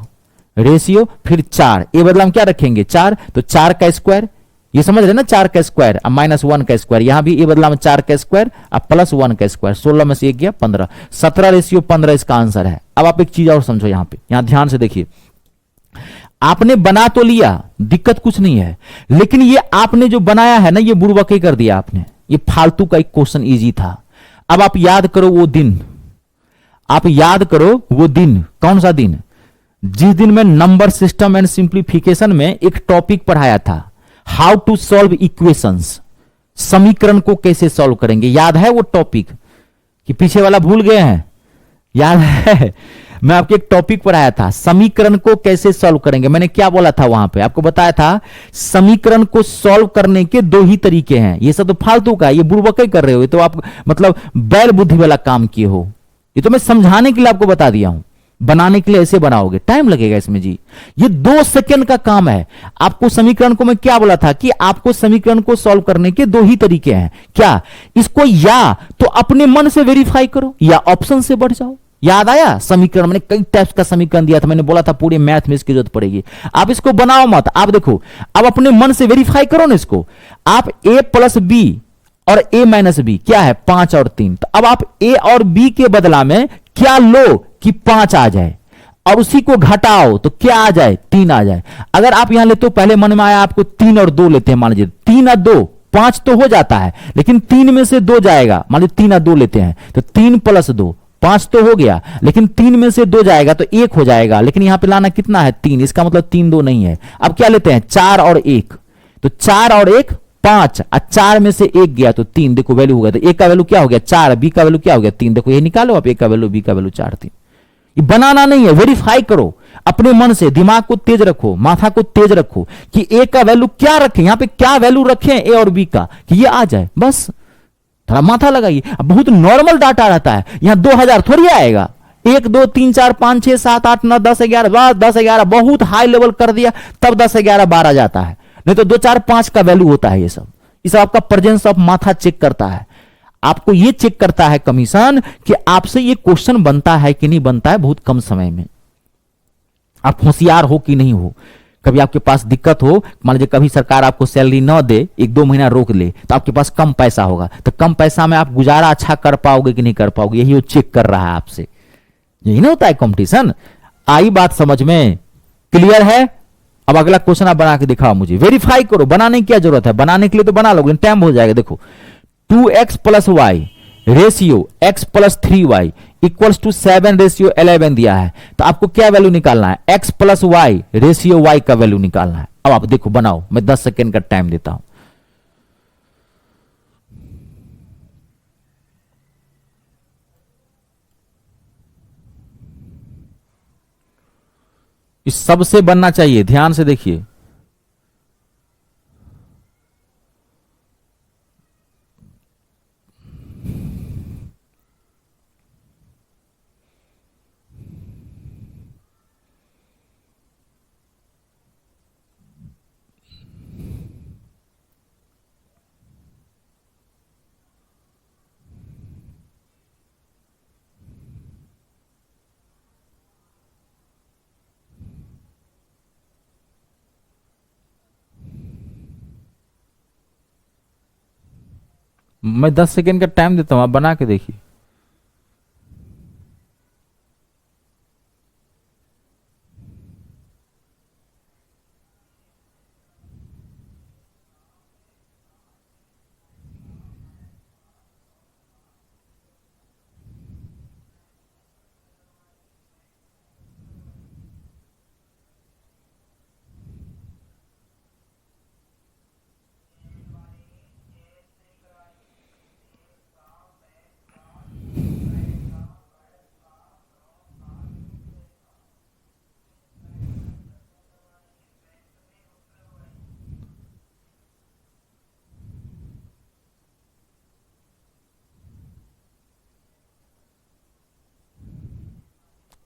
रेशियो, फिर 4 a बदला में क्या रखेंगे 4, तो 4 का स्क्वायर, ये समझ रहे ना, 4 का स्क्वायर अब -1 का स्क्वायर, यहां भी a बदला में 4 का स्क्वायर अब +1 का स्क्वायर, 16 में से 1 गया 15, 17 रेशियो 15 इसका आंसर है। अब आप एक चीज और समझो, यहां पे यहां ध्यान से देखिए, आपने बना तो लिया, दिक्कत कुछ नहीं है, लेकिन ये आपने जो बनाया है ना, ये बुड़बके कर दिया आपने, ये फालतू का एक क्वेश्चन इजी था। अब आप याद करो वो दिन, आप याद करो वो दिन, कौन सा दिन, जिस दिन मैं नंबर सिस्टम एंड सिंप्लीफिकेशन में एक टॉपिक पढ़ाया था, हाउ टू सॉल्व इक्वेशंस, समीकरण को कैसे सॉल्व करेंगे। याद है वो टॉपिक कि पीछे वाला भूल गए हैं, याद है, मैं आपको एक टॉपिक पढ़ाया था, समीकरण को कैसे सॉल्व करेंगे। मैंने क्या बोला था वहां पे, आपको बताया था समीकरण को सॉल्व करने के 2 ही तरीके हैं। ये सब तो फालतू का, ये बुड़बके कर रहे हो, ये तो आप मतलब बैल बुद्धि वाला काम किए हो। ये तो मैं समझाने के लिए आपको बता दिया हूं, बनाने के लिए ऐसे बनाओगे, टाइम लगेगा इसमें जी, ये 2 सेकंड का काम है। आपको समीकरण को मैं क्या बोला था कि आपको समीकरण को सॉल्व करने के 2 ही तरीके हैं, क्या, इसको या तो अपने मन से वेरीफाई करो या ऑप्शन से बढ़ जाओ। याद आया, समीकरण मैंने कई टाइप्स का समीकरण दिया था, मैंने बोला था पूरे मैथ में इसकी जरूरत पड़ेगी। आप इसको बनाओ मत, आप देखो, अब अपने मन से वेरीफाई करो ना इसको। आप a प्लस बी और a माइनस बी क्या है 5 और 3, तो अब आप a और b के बदला में क्या लो कि 5 आ जाए और उसी को घटाओ तो क्या आ जाए 3 आ जाए। अगर आप यहां लेते हो, पहले मन में आया आपको 3 और 2 लेते हैं, मान लीजिए 3 और 2 5 तो हो जाता है, लेकिन 3 में से 2 जाएगा, मान लीजिए 3 और 2 लेते हैं, तो 3 प्लस 2 5 तो हो गया, लेकिन 3 में से 2 जाएगा तो 1 हो जाएगा, लेकिन यहां पे लाना कितना है 3, इसका मतलब 3 2 नहीं है। अब क्या लेते हैं 4 और 1, तो 4 और 1 5, 4 में से 1 गया तो 3, देखो वैल्यू हो गया, तो a का वैल्यू क्या हो गया 4, b का वैल्यू क्या हो गया 3, देखो ये निकालो आप, a का वैल्यू b का वैल्यू 4 3। ये बनाना नहीं है, वेरीफाई करो अपने मन से, दिमाग को तेज रखो, माथा को तेज रखो कि a का वैल्यू क्या रखें, यहां पे क्या वैल्यू रखें a और b का कि ये आ जाए, बस थोड़ा माथा लगाइए। अब बहुत नॉर्मल डाटा रहता है, यहां 2000 थोड़ी आएगा, 1 2 3 4 5 6 7 8 9 10 11, बस 10 11 बहुत हाई लेवल कर दिया, तब 10 11 12 जाता है, नहीं तो 2 4 5 का वैल्यू होता है। ये सब आपका प्रेजेंस ऑफ माथा चेक करता है, आपको ये चेक करता है कमीशन कि आपसे ये क्वेश्चन बनता है कि नहीं बनता है बहुत कम समय में, आप होशियार हो कि नहीं हो। कभी आपके पास दिक्कत हो, मान लीजिए कभी सरकार आपको सैलरी न दे, 1-2 महीना रोक ले, तो आपके पास कम पैसा होगा, तो कम पैसा में आप गुजारा अच्छा कर पाओगे कि नहीं कर पाओगे, यही वो चेक कर रहा है आपसे। यही ना होता है कंपटीशन। आई बात समझ में? क्लियर है? अब अगला क्वेश्चन आप बना के दिखाओ मुझे, वेरीफाई करो। बनाने की क्या जरूरत है, बनाने के लिए तो बना लोगे, टाइम हो जाएगा। देखो 2x + y ratio x + 3y equals to 7:11 दिया है, तो आपको क्या वैल्यू निकालना है, x + y रेशियो y का वैल्यू निकालना है। अब आप देखो बनाओ, मैं 10 सेकेंड का टाइम देता हूं। इस सबसे बनना चाहिए, ध्यान से देखिए। मैं 10 सेकेंड का टाइम देता हूं, आप बना के देखिए।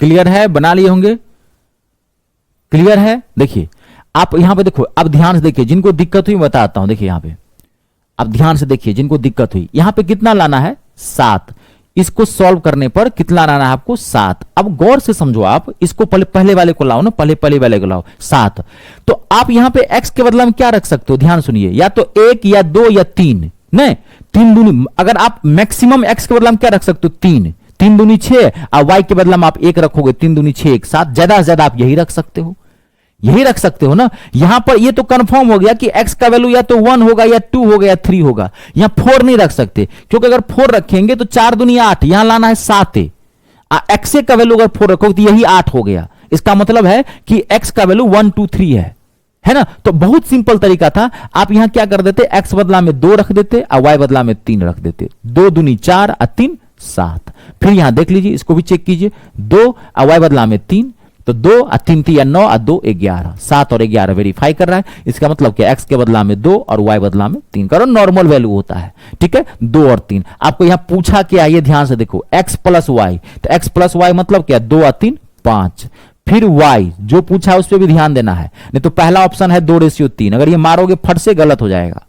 क्लियर है? बना लिए होंगे। क्लियर है? देखिए आप यहां पे देखो, अब ध्यान से देखिए, जिनको दिक्कत हुई बताता हूं। देखिए यहां पे अब ध्यान से देखिए, जिनको दिक्कत हुई, यहां पे कितना लाना है, 7। इसको सॉल्व करने पर कितना लाना है आपको, 7। अब गौर से समझो, आप इसको पहले वाले को लाओ ना, पहले वाले को लाओ 7। तो आप यहां पे x के बदला में क्या रख सकते हो, ध्यान सुनिए, या तो 1 या 2 या 3। नहीं, 3 दूनी, अगर आप मैक्सिमम x के बदला में क्या रख सकते हो, 3। 3 दूनी 6, और y के बदला में आप 1 रखोगे, 3 दूनी 6, 1 7, ज्यादा से ज्यादा आप यही रख सकते हो, यही रख सकते हो ना। यहां पर ये तो कंफर्म हो गया कि x का वैल्यू या तो 1 होगा या 2 होगा या 3 होगा। यहां 4 नहीं रख सकते, क्योंकि अगर 4 रखेंगे तो 4 दूनी 8, यहां लाना है 7। x का वैल्यू अगर 4 रखोगे तो यही 8 हो गया। इसका मतलब है कि x का वैल्यू 1 2 3 है ना। तो बहुत सिंपल तरीका था, आप यहां क्या कर देते, x बदला में 2 रख देते और y बदला में 3 रख देते। 2 दूनी 4 और 3 7। फिर यहां देख लीजिए, इसको भी चेक कीजिए, 2 और y बदला में 3, तो 2 और 3 3 9 और 2 11, 7 और 11 वेरीफाई कर रहा है। इसका मतलब क्या, x के बदला में 2 और y बदला में 3 करो, नॉर्मल वैल्यू होता है, ठीक है। 2 और 3 आपको यहां पूछा क्या, ये ध्यान से देखो, x + y, तो x + y मतलब क्या, 2 और 3 5। फिर y जो पूछा है उस पर भी ध्यान देना है, नहीं तो पहला ऑप्शन है 2:3, अगर ये मारोगे फट से गलत हो जाएगा,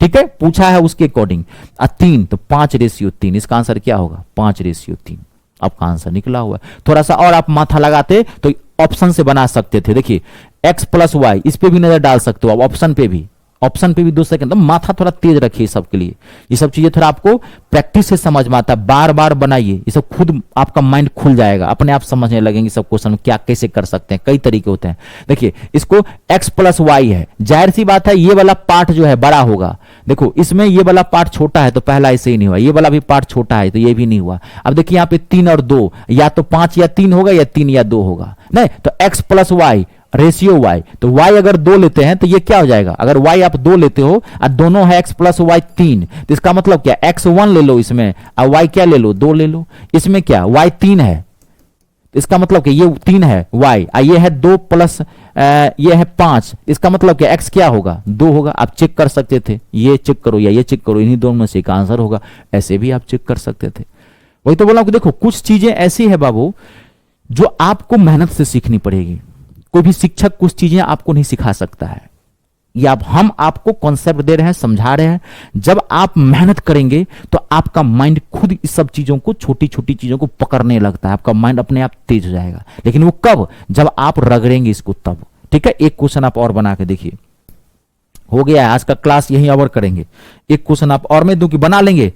ठीक है। पूछा है उसके अकॉर्डिंग 3, तो 5:3। इसका आंसर क्या होगा, 5:3। आपका आंसर निकला हुआ है। थोड़ा सा और आप माथा लगाते तो ऑप्शन से बना सकते थे। देखिए x + y, इस पे भी नजर डाल सकते हो आप, ऑप्शन पे भी 2 सेकंड। तो माथा थोड़ा तेज रखिए सबके लिए, ये सब चीजें थोड़ा आपको प्रैक्टिस से समझ में आता है, बार बार बनाइए, ये सब खुद आपका माइंड खुल जाएगा, अपने आप समझने लगेंगे सब क्वेश्चन क्या कैसे कर सकते हैं, कई तरीके होते हैं। देखिए इसको x + y है, जाहिर सी बात है ये वाला पार्ट जो है बड़ा होगा। देखो इसमें ये वाला पार्ट छोटा है तो पहला ऐसे ही नहीं हुआ, ये वाला भी पार्ट छोटा है तो ये भी नहीं हुआ। अब देखिए यहाँ पे 3 और 2, या तो 5 या 3 होगा या 3 या 2 होगा, नहीं तो x + y रेशियो y, तो y अगर 2 लेते हैं तो ये क्या हो जाएगा, अगर y आप 2 लेते हो और दोनों है x + y 3, तो इसका मतलब क्या, x 1 ले लो इसमें और y क्या ले लो, 2 ले लो। इसमें क्या y 3 है, तो इसका मतलब कि ये 3 है y, और ये है 2 प्लस ये है 5, इसका मतलब क्या, x क्या होगा, 2 होगा। आप चेक कर सकते थे, ये चेक करो या ये चेक करो, इन्हीं दोनों में से एक आंसर होगा, ऐसे भी आप चेक कर सकते थे। वही तो बोला कि देखो कुछ चीजें ऐसी है बाबू जो आपको मेहनत से सीखनी पड़ेगी, कोई भी शिक्षक कुछ चीजें आपको नहीं सिखा सकता है, या हम आपको कॉन्सेप्ट दे रहे हैं, समझा रहे हैं। जब आप मेहनत करेंगे तो आपका माइंड खुद इस सब चीजों को, छोटी छोटी चीजों को पकड़ने लगता है, आपका माइंड अपने आप तेज हो जाएगा। लेकिन वो कब, जब आप रगड़ेंगे इसको तब, ठीक है, एक क्वेश्चन आप और बना के देखिए। हो गया है, आज का क्लास यहीं ओवर करेंगे। एक क्वेश्चन आप और मैं दूं कि बना लेंगे?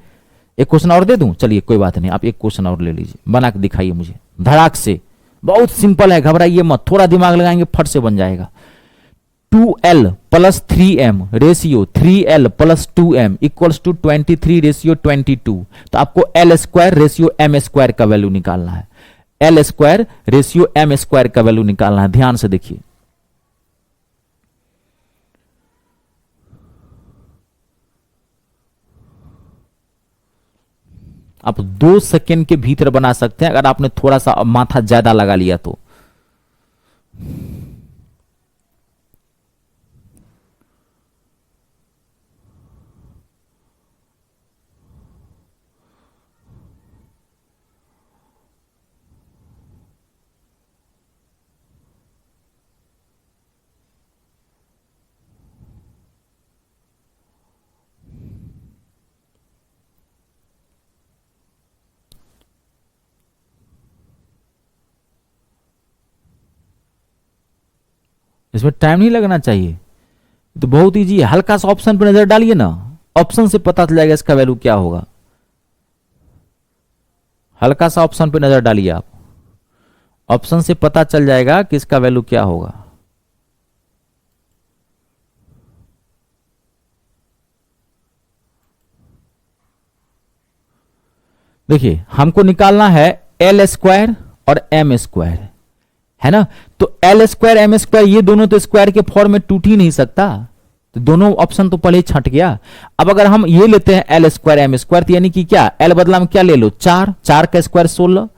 एक क्वेश्चन और दे दूं? चलिए कोई बात नहीं, आप एक क्वेश्चन और ले लीजिए, बना के दिखाइए मुझे धड़ाक से। बहुत सिंपल है, घबराइए मत, थोड़ा दिमाग लगाएंगे फट से बन जाएगा। 2l plus 3m ratio 3l plus 2m equals to 23 ratio 22। तो आपको l square ratio m square का वैल्यू निकालना है। l square ratio m square का वैल्यू निकालना है। ध्यान से देखिए, आप 2 सेकेंड के भीतर बना सकते हैं अगर आपने थोड़ा सा माथा ज्यादा लगा लिया तो। इसमें टाइम नहीं लगना चाहिए, तो बहुत इजी है। हल्का सा ऑप्शन पर नजर डालिए ना, ऑप्शन से पता चल जाएगा इसका वैल्यू क्या होगा। हल्का सा ऑप्शन पे नजर डालिए आप, ऑप्शन से पता चल जाएगा कि इसका वैल्यू क्या होगा। देखिए, हमको निकालना है एल स्क्वायर और एम स्क्वायर, है ना। तो एल स्क्वायर एम स्क्वायर ये दोनों तो स्क्वायर के फॉर्म में टूट ही नहीं सकता, तो दोनों ऑप्शन तो पहले ही छट गया। अब अगर हम ये लेते हैं एल स्क्वायर एम स्क्वायर, तो यानी कि क्या, एल बदला में क्या ले लो 4, 4 का स्क्वायर 16,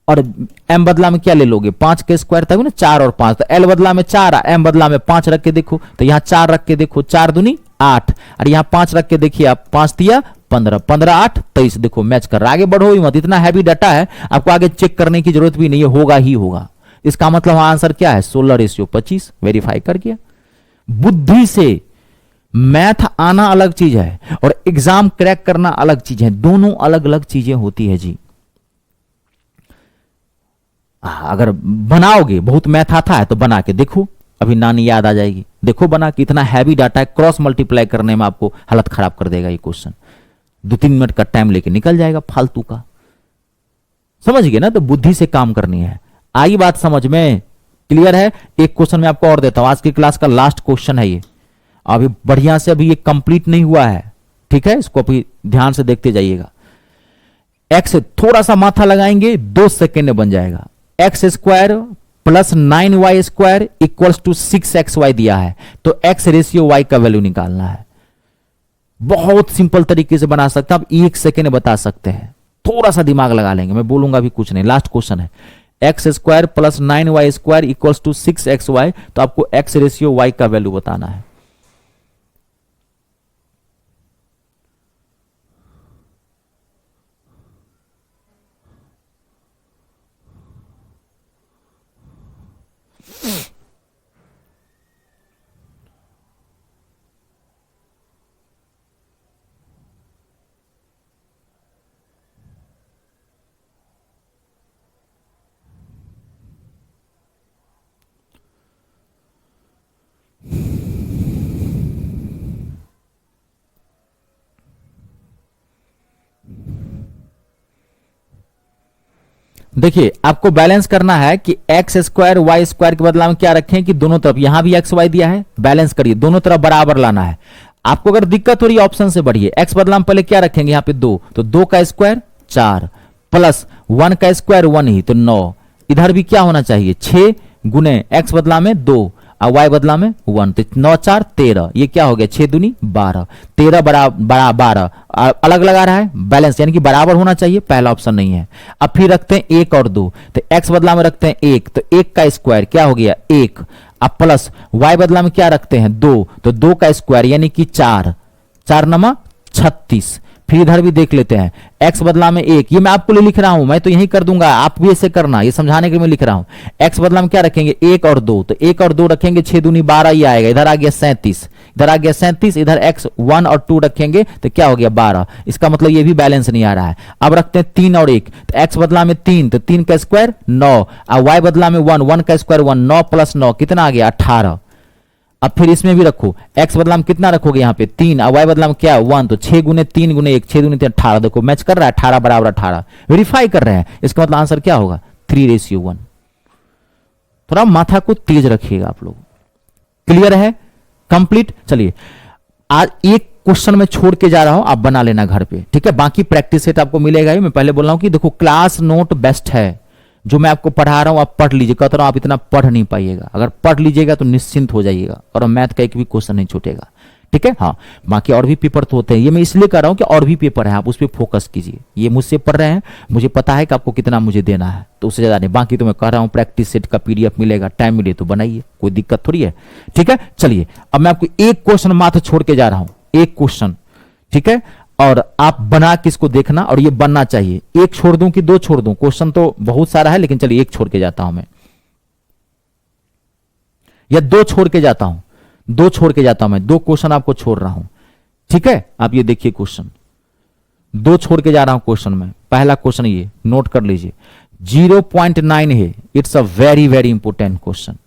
और एम बदला में क्या ले लोगे 5 का स्क्वायर, तभी ना 4 और 5। तो एल बदला में 4, एम बदला में 5 रख के देखो, तो यहां 4 रख के देखो, 4 दूनी 8, और यहां 5 रख के देखिए आप, 5 दिया 15, 15 8 23। देखो मैच कर रहा है। आगे बढ़ो ही मत, इतना हैवी डाटा है, आपको आगे चेक करने की जरूरत भी नहीं है, होगा ही होगा। इसका मतलब आंसर क्या है 16 रेशियो 25, वेरीफाई कर गया। बुद्धि से मैथ आना अलग चीज है और एग्जाम क्रैक करना अलग चीज है, दोनों अलग अलग चीजें होती है जी। अगर बनाओगे, बहुत मैथ आता है तो बना के देखो, अभी नानी याद आ जाएगी। देखो बना के, इतना हैवी डाटा है, क्रॉस मल्टीप्लाई करने में आपको हालत खराब कर देगा ये क्वेश्चन। 2-3 मिनट का टाइम लेके निकल जाएगा फालतू का, समझ गए ना। तो बुद्धि से काम करनी है। आई बात समझ में? क्लियर है? एक क्वेश्चन मैं आपको और देता हूं, आज की क्लास का लास्ट क्वेश्चन है ये। अभी बढ़िया से, अभी ये कंप्लीट नहीं हुआ है, ठीक है, इसको अभी ध्यान से देखते जाइएगा। एक्स थोड़ा सा माथा लगाएंगे 2 सेकेंड में बन जाएगा। X square plus 9y square equals to 6xy दिया है, तो x रेशियो y का वैल्यू निकालना है। बहुत सिंपल तरीके से बना सकते हैं आप, 1 सेकेंड में बता सकते हैं। थोड़ा सा दिमाग लगा लेंगे, मैं बोलूंगा अभी कुछ नहीं, लास्ट क्वेश्चन है। X square plus 9y square equals to 6xy, तो आपको x रेशियो y का वैल्यू बताना है। देखिए, आपको बैलेंस करना है कि एक्स स्क्वायर वाई स्क्वायर के बदला में क्या रखें कि दोनों तरफ, यहां भी एक्स वाई दिया है, बैलेंस करिए, दोनों तरफ बराबर लाना है। आपको अगर दिक्कत हो रही है ऑप्शन से बढ़िए। एक्स बदला में पहले क्या रखेंगे, यहां पे 2, तो 2 का स्क्वायर 4 प्लस 1 का स्क्वायर 1 ही, तो 9। इधर भी क्या होना चाहिए 6 गुने एक्स बदला में 2 और वाई बदला में 1, तो 9 4 13, ये क्या हो गया 6 दूनी 12, 13 बड़ा 12 अलग लगा रहा है, बैलेंस यानी कि बराबर होना चाहिए, पहला ऑप्शन नहीं है। अब फिर रखते हैं 1 और 2, तो x बदला में रखते हैं 1, तो 1 का स्क्वायर क्या हो गया 1, अब प्लस y बदला में क्या रखते हैं 2, तो 2 का स्क्वायर यानी कि 4, 4 नमा 36, फिर इधर भी देख लेते हैं, x बदला में 1, ये मैं आपको लिए लिख रहा हूं, मैं तो यही कर दूंगा, आप भी ऐसे करना, ये समझाने के लिए मैं लिख रहा हूं। x बदला में क्या रखेंगे, 1 और 2, तो 1 और 2 रखेंगे, 6 दूनी 12 ही आएगा, इधर आ गया 37, इधर आ गया 37, इधर x 1 और 2 रखेंगे तो क्या हो गया 12, इसका मतलब ये भी बैलेंस नहीं आ रहा है। अब रखते हैं 3 और 1, तो x बदला में 3, तो 3 का स्क्वायर 9, और y बदला में 1, 1 का स्क्वायर 1, 9 प्लस 9 कितना आ गया 18। अब फिर इसमें भी रखो, x बदला में कितना रखोगे यहाँ पे 3, और y बदला में क्या 1, तो 6 गुने 3 गुने 1, 6 दूनी 3 18, देखो मैच कर रहा है, 18 बराबर 18 वेरीफाई कर रहे हैं, इसका मतलब आंसर क्या होगा 3:1। थोड़ा माथा को तेज रखिएगा आप लोग, क्लियर है, कंप्लीट। चलिए आज एक क्वेश्चन में छोड़ के जा रहा हूं, आप बना लेना घर पे, ठीक है, बाकी प्रैक्टिस सेट आपको मिलेगा ही। मैं पहले बोल रहा हूं कि देखो क्लास नोट बेस्ट है, जो मैं आपको पढ़ा रहा हूं आप पढ़ लीजिए, कहता हूं आप इतना पढ़ नहीं पाइएगा, अगर पढ़ लीजिएगा तो निश्चिंत हो जाइएगा और मैथ का एक भी क्वेश्चन नहीं छूटेगा, ठीक है। हाँ बाकी और भी पेपर तो होते हैं, ये मैं इसलिए कर रहा हूं कि और भी पेपर है, आप उस पर फोकस कीजिए, ये मुझसे पढ़ रहे हैं, मुझे पता है कि आपको कितना मुझे देना है, तो उससे ज्यादा नहीं। बाकी तो मैं कह रहा हूं प्रैक्टिस सेट का पीडीएफ मिलेगा, टाइम मिले तो बनाइए, कोई दिक्कत थोड़ी है, ठीक है। चलिए अब मैं आपको एक क्वेश्चन मात्र छोड़ के जा रहा हूं, एक क्वेश्चन, ठीक है, और आप बना के इसको देखना, और ये बनना चाहिए। एक छोड़ दूं कि 2 छोड़ दूं, क्वेश्चन तो बहुत सारा है, लेकिन चलिए एक छोड़ के जाता हूं मैं, या 2 छोड़ के जाता हूं, 2 छोड़ के जाता हूं मैं, 2 क्वेश्चन आपको छोड़ रहा हूं, ठीक है। आप ये देखिए क्वेश्चन 2 छोड़ के जा रहा हूं क्वेश्चन में। पहला क्वेश्चन ये नोट कर लीजिए, 0.9 है, it's a very very important question,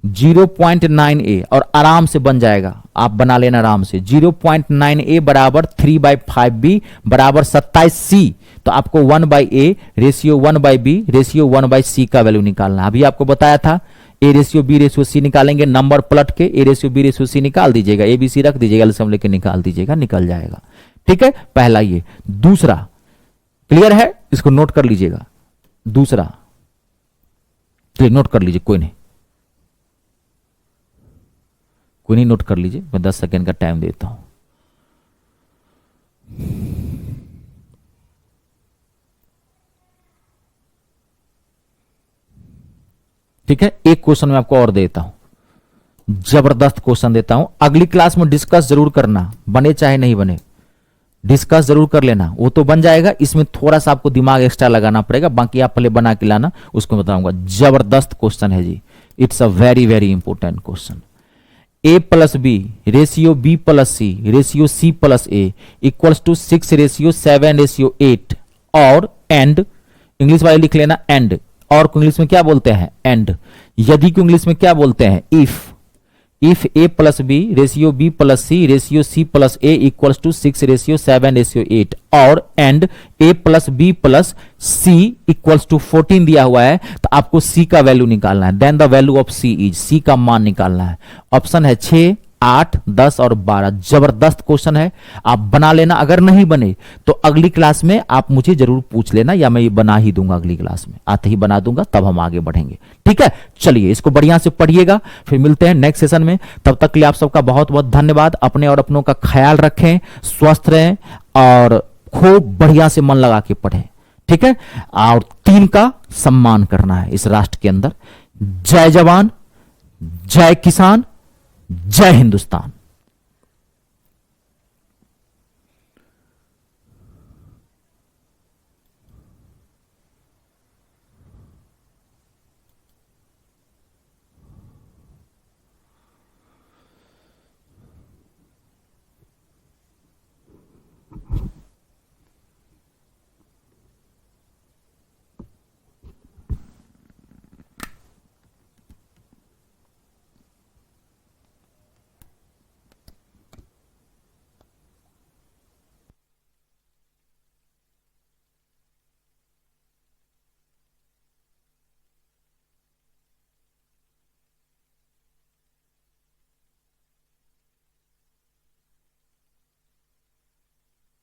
0.9a, और आराम से बन जाएगा, आप बना लेना आराम से। 0.9a बराबर 3/5b बराबर 27c, तो आपको 1/a ratio 1/b ratio 1/c का वैल्यू निकालना है। अभी आपको बताया था a ratio b ratio c निकालेंगे, नंबर पलट के a ratio b ratio c निकाल दीजिएगा, a b c रख दीजिएगा, एलसीएम लेके निकाल दीजिएगा, निकल जाएगा, ठीक है। पहला ये, दूसरा क्लियर है, इसको नोट कर लीजिएगा, दूसरा नोट कर लीजिए, कोई नहीं नोट कर लीजिए, मैं 10 सेकेंड का टाइम देता हूं। ठीक है, एक क्वेश्चन मैं आपको और देता हूं, जबरदस्त क्वेश्चन देता हूं, अगली क्लास में डिस्कस जरूर करना, बने चाहे नहीं बने डिस्कस जरूर कर लेना, वो तो बन जाएगा, इसमें थोड़ा सा आपको दिमाग एक्स्ट्रा लगाना पड़ेगा, बाकी आप पहले बना के लाना, उसको बताऊंगा। जबरदस्त क्वेश्चन है जी, it's a very very important question. a plus B ratio b plus C ratio c plus a equals to 6 ratio 7 ratio 8, और एंड, इंग्लिश वाले लिख लेना एंड, और को इंग्लिश में क्या बोलते हैं एंड, यदि को इंग्लिश में क्या बोलते हैं if a plus B ratio b plus C ratio c plus a equals to 6 ratio 7 ratio 8, और and a plus B plus c equals to 14 दिया हुआ है, तो आपको c का वैल्यू निकालना है, then the value of c is, c का मान निकालना है। ऑप्शन है 6, 8, 10 और 12। जबरदस्त क्वेश्चन है, आप बना लेना, अगर नहीं बने तो अगली क्लास में आप मुझे जरूर पूछ लेना, या मैं ये बना ही दूंगा, अगली क्लास में आते ही बना दूंगा, तब हम आगे बढ़ेंगे, ठीक है। चलिए इसको बढ़िया से पढ़िएगा, फिर मिलते हैं नेक्स्ट सेशन में, तब तक के लिए आप सबका बहुत बहुत धन्यवाद। अपने और अपनों का ख्याल रखें, स्वस्थ रहें, और खूब बढ़िया से मन लगा के पढ़ें, ठीक है। और 3 का सम्मान करना है इस राष्ट्र के अंदर। जय जवान, जय किसान, जय हिंदुस्तान।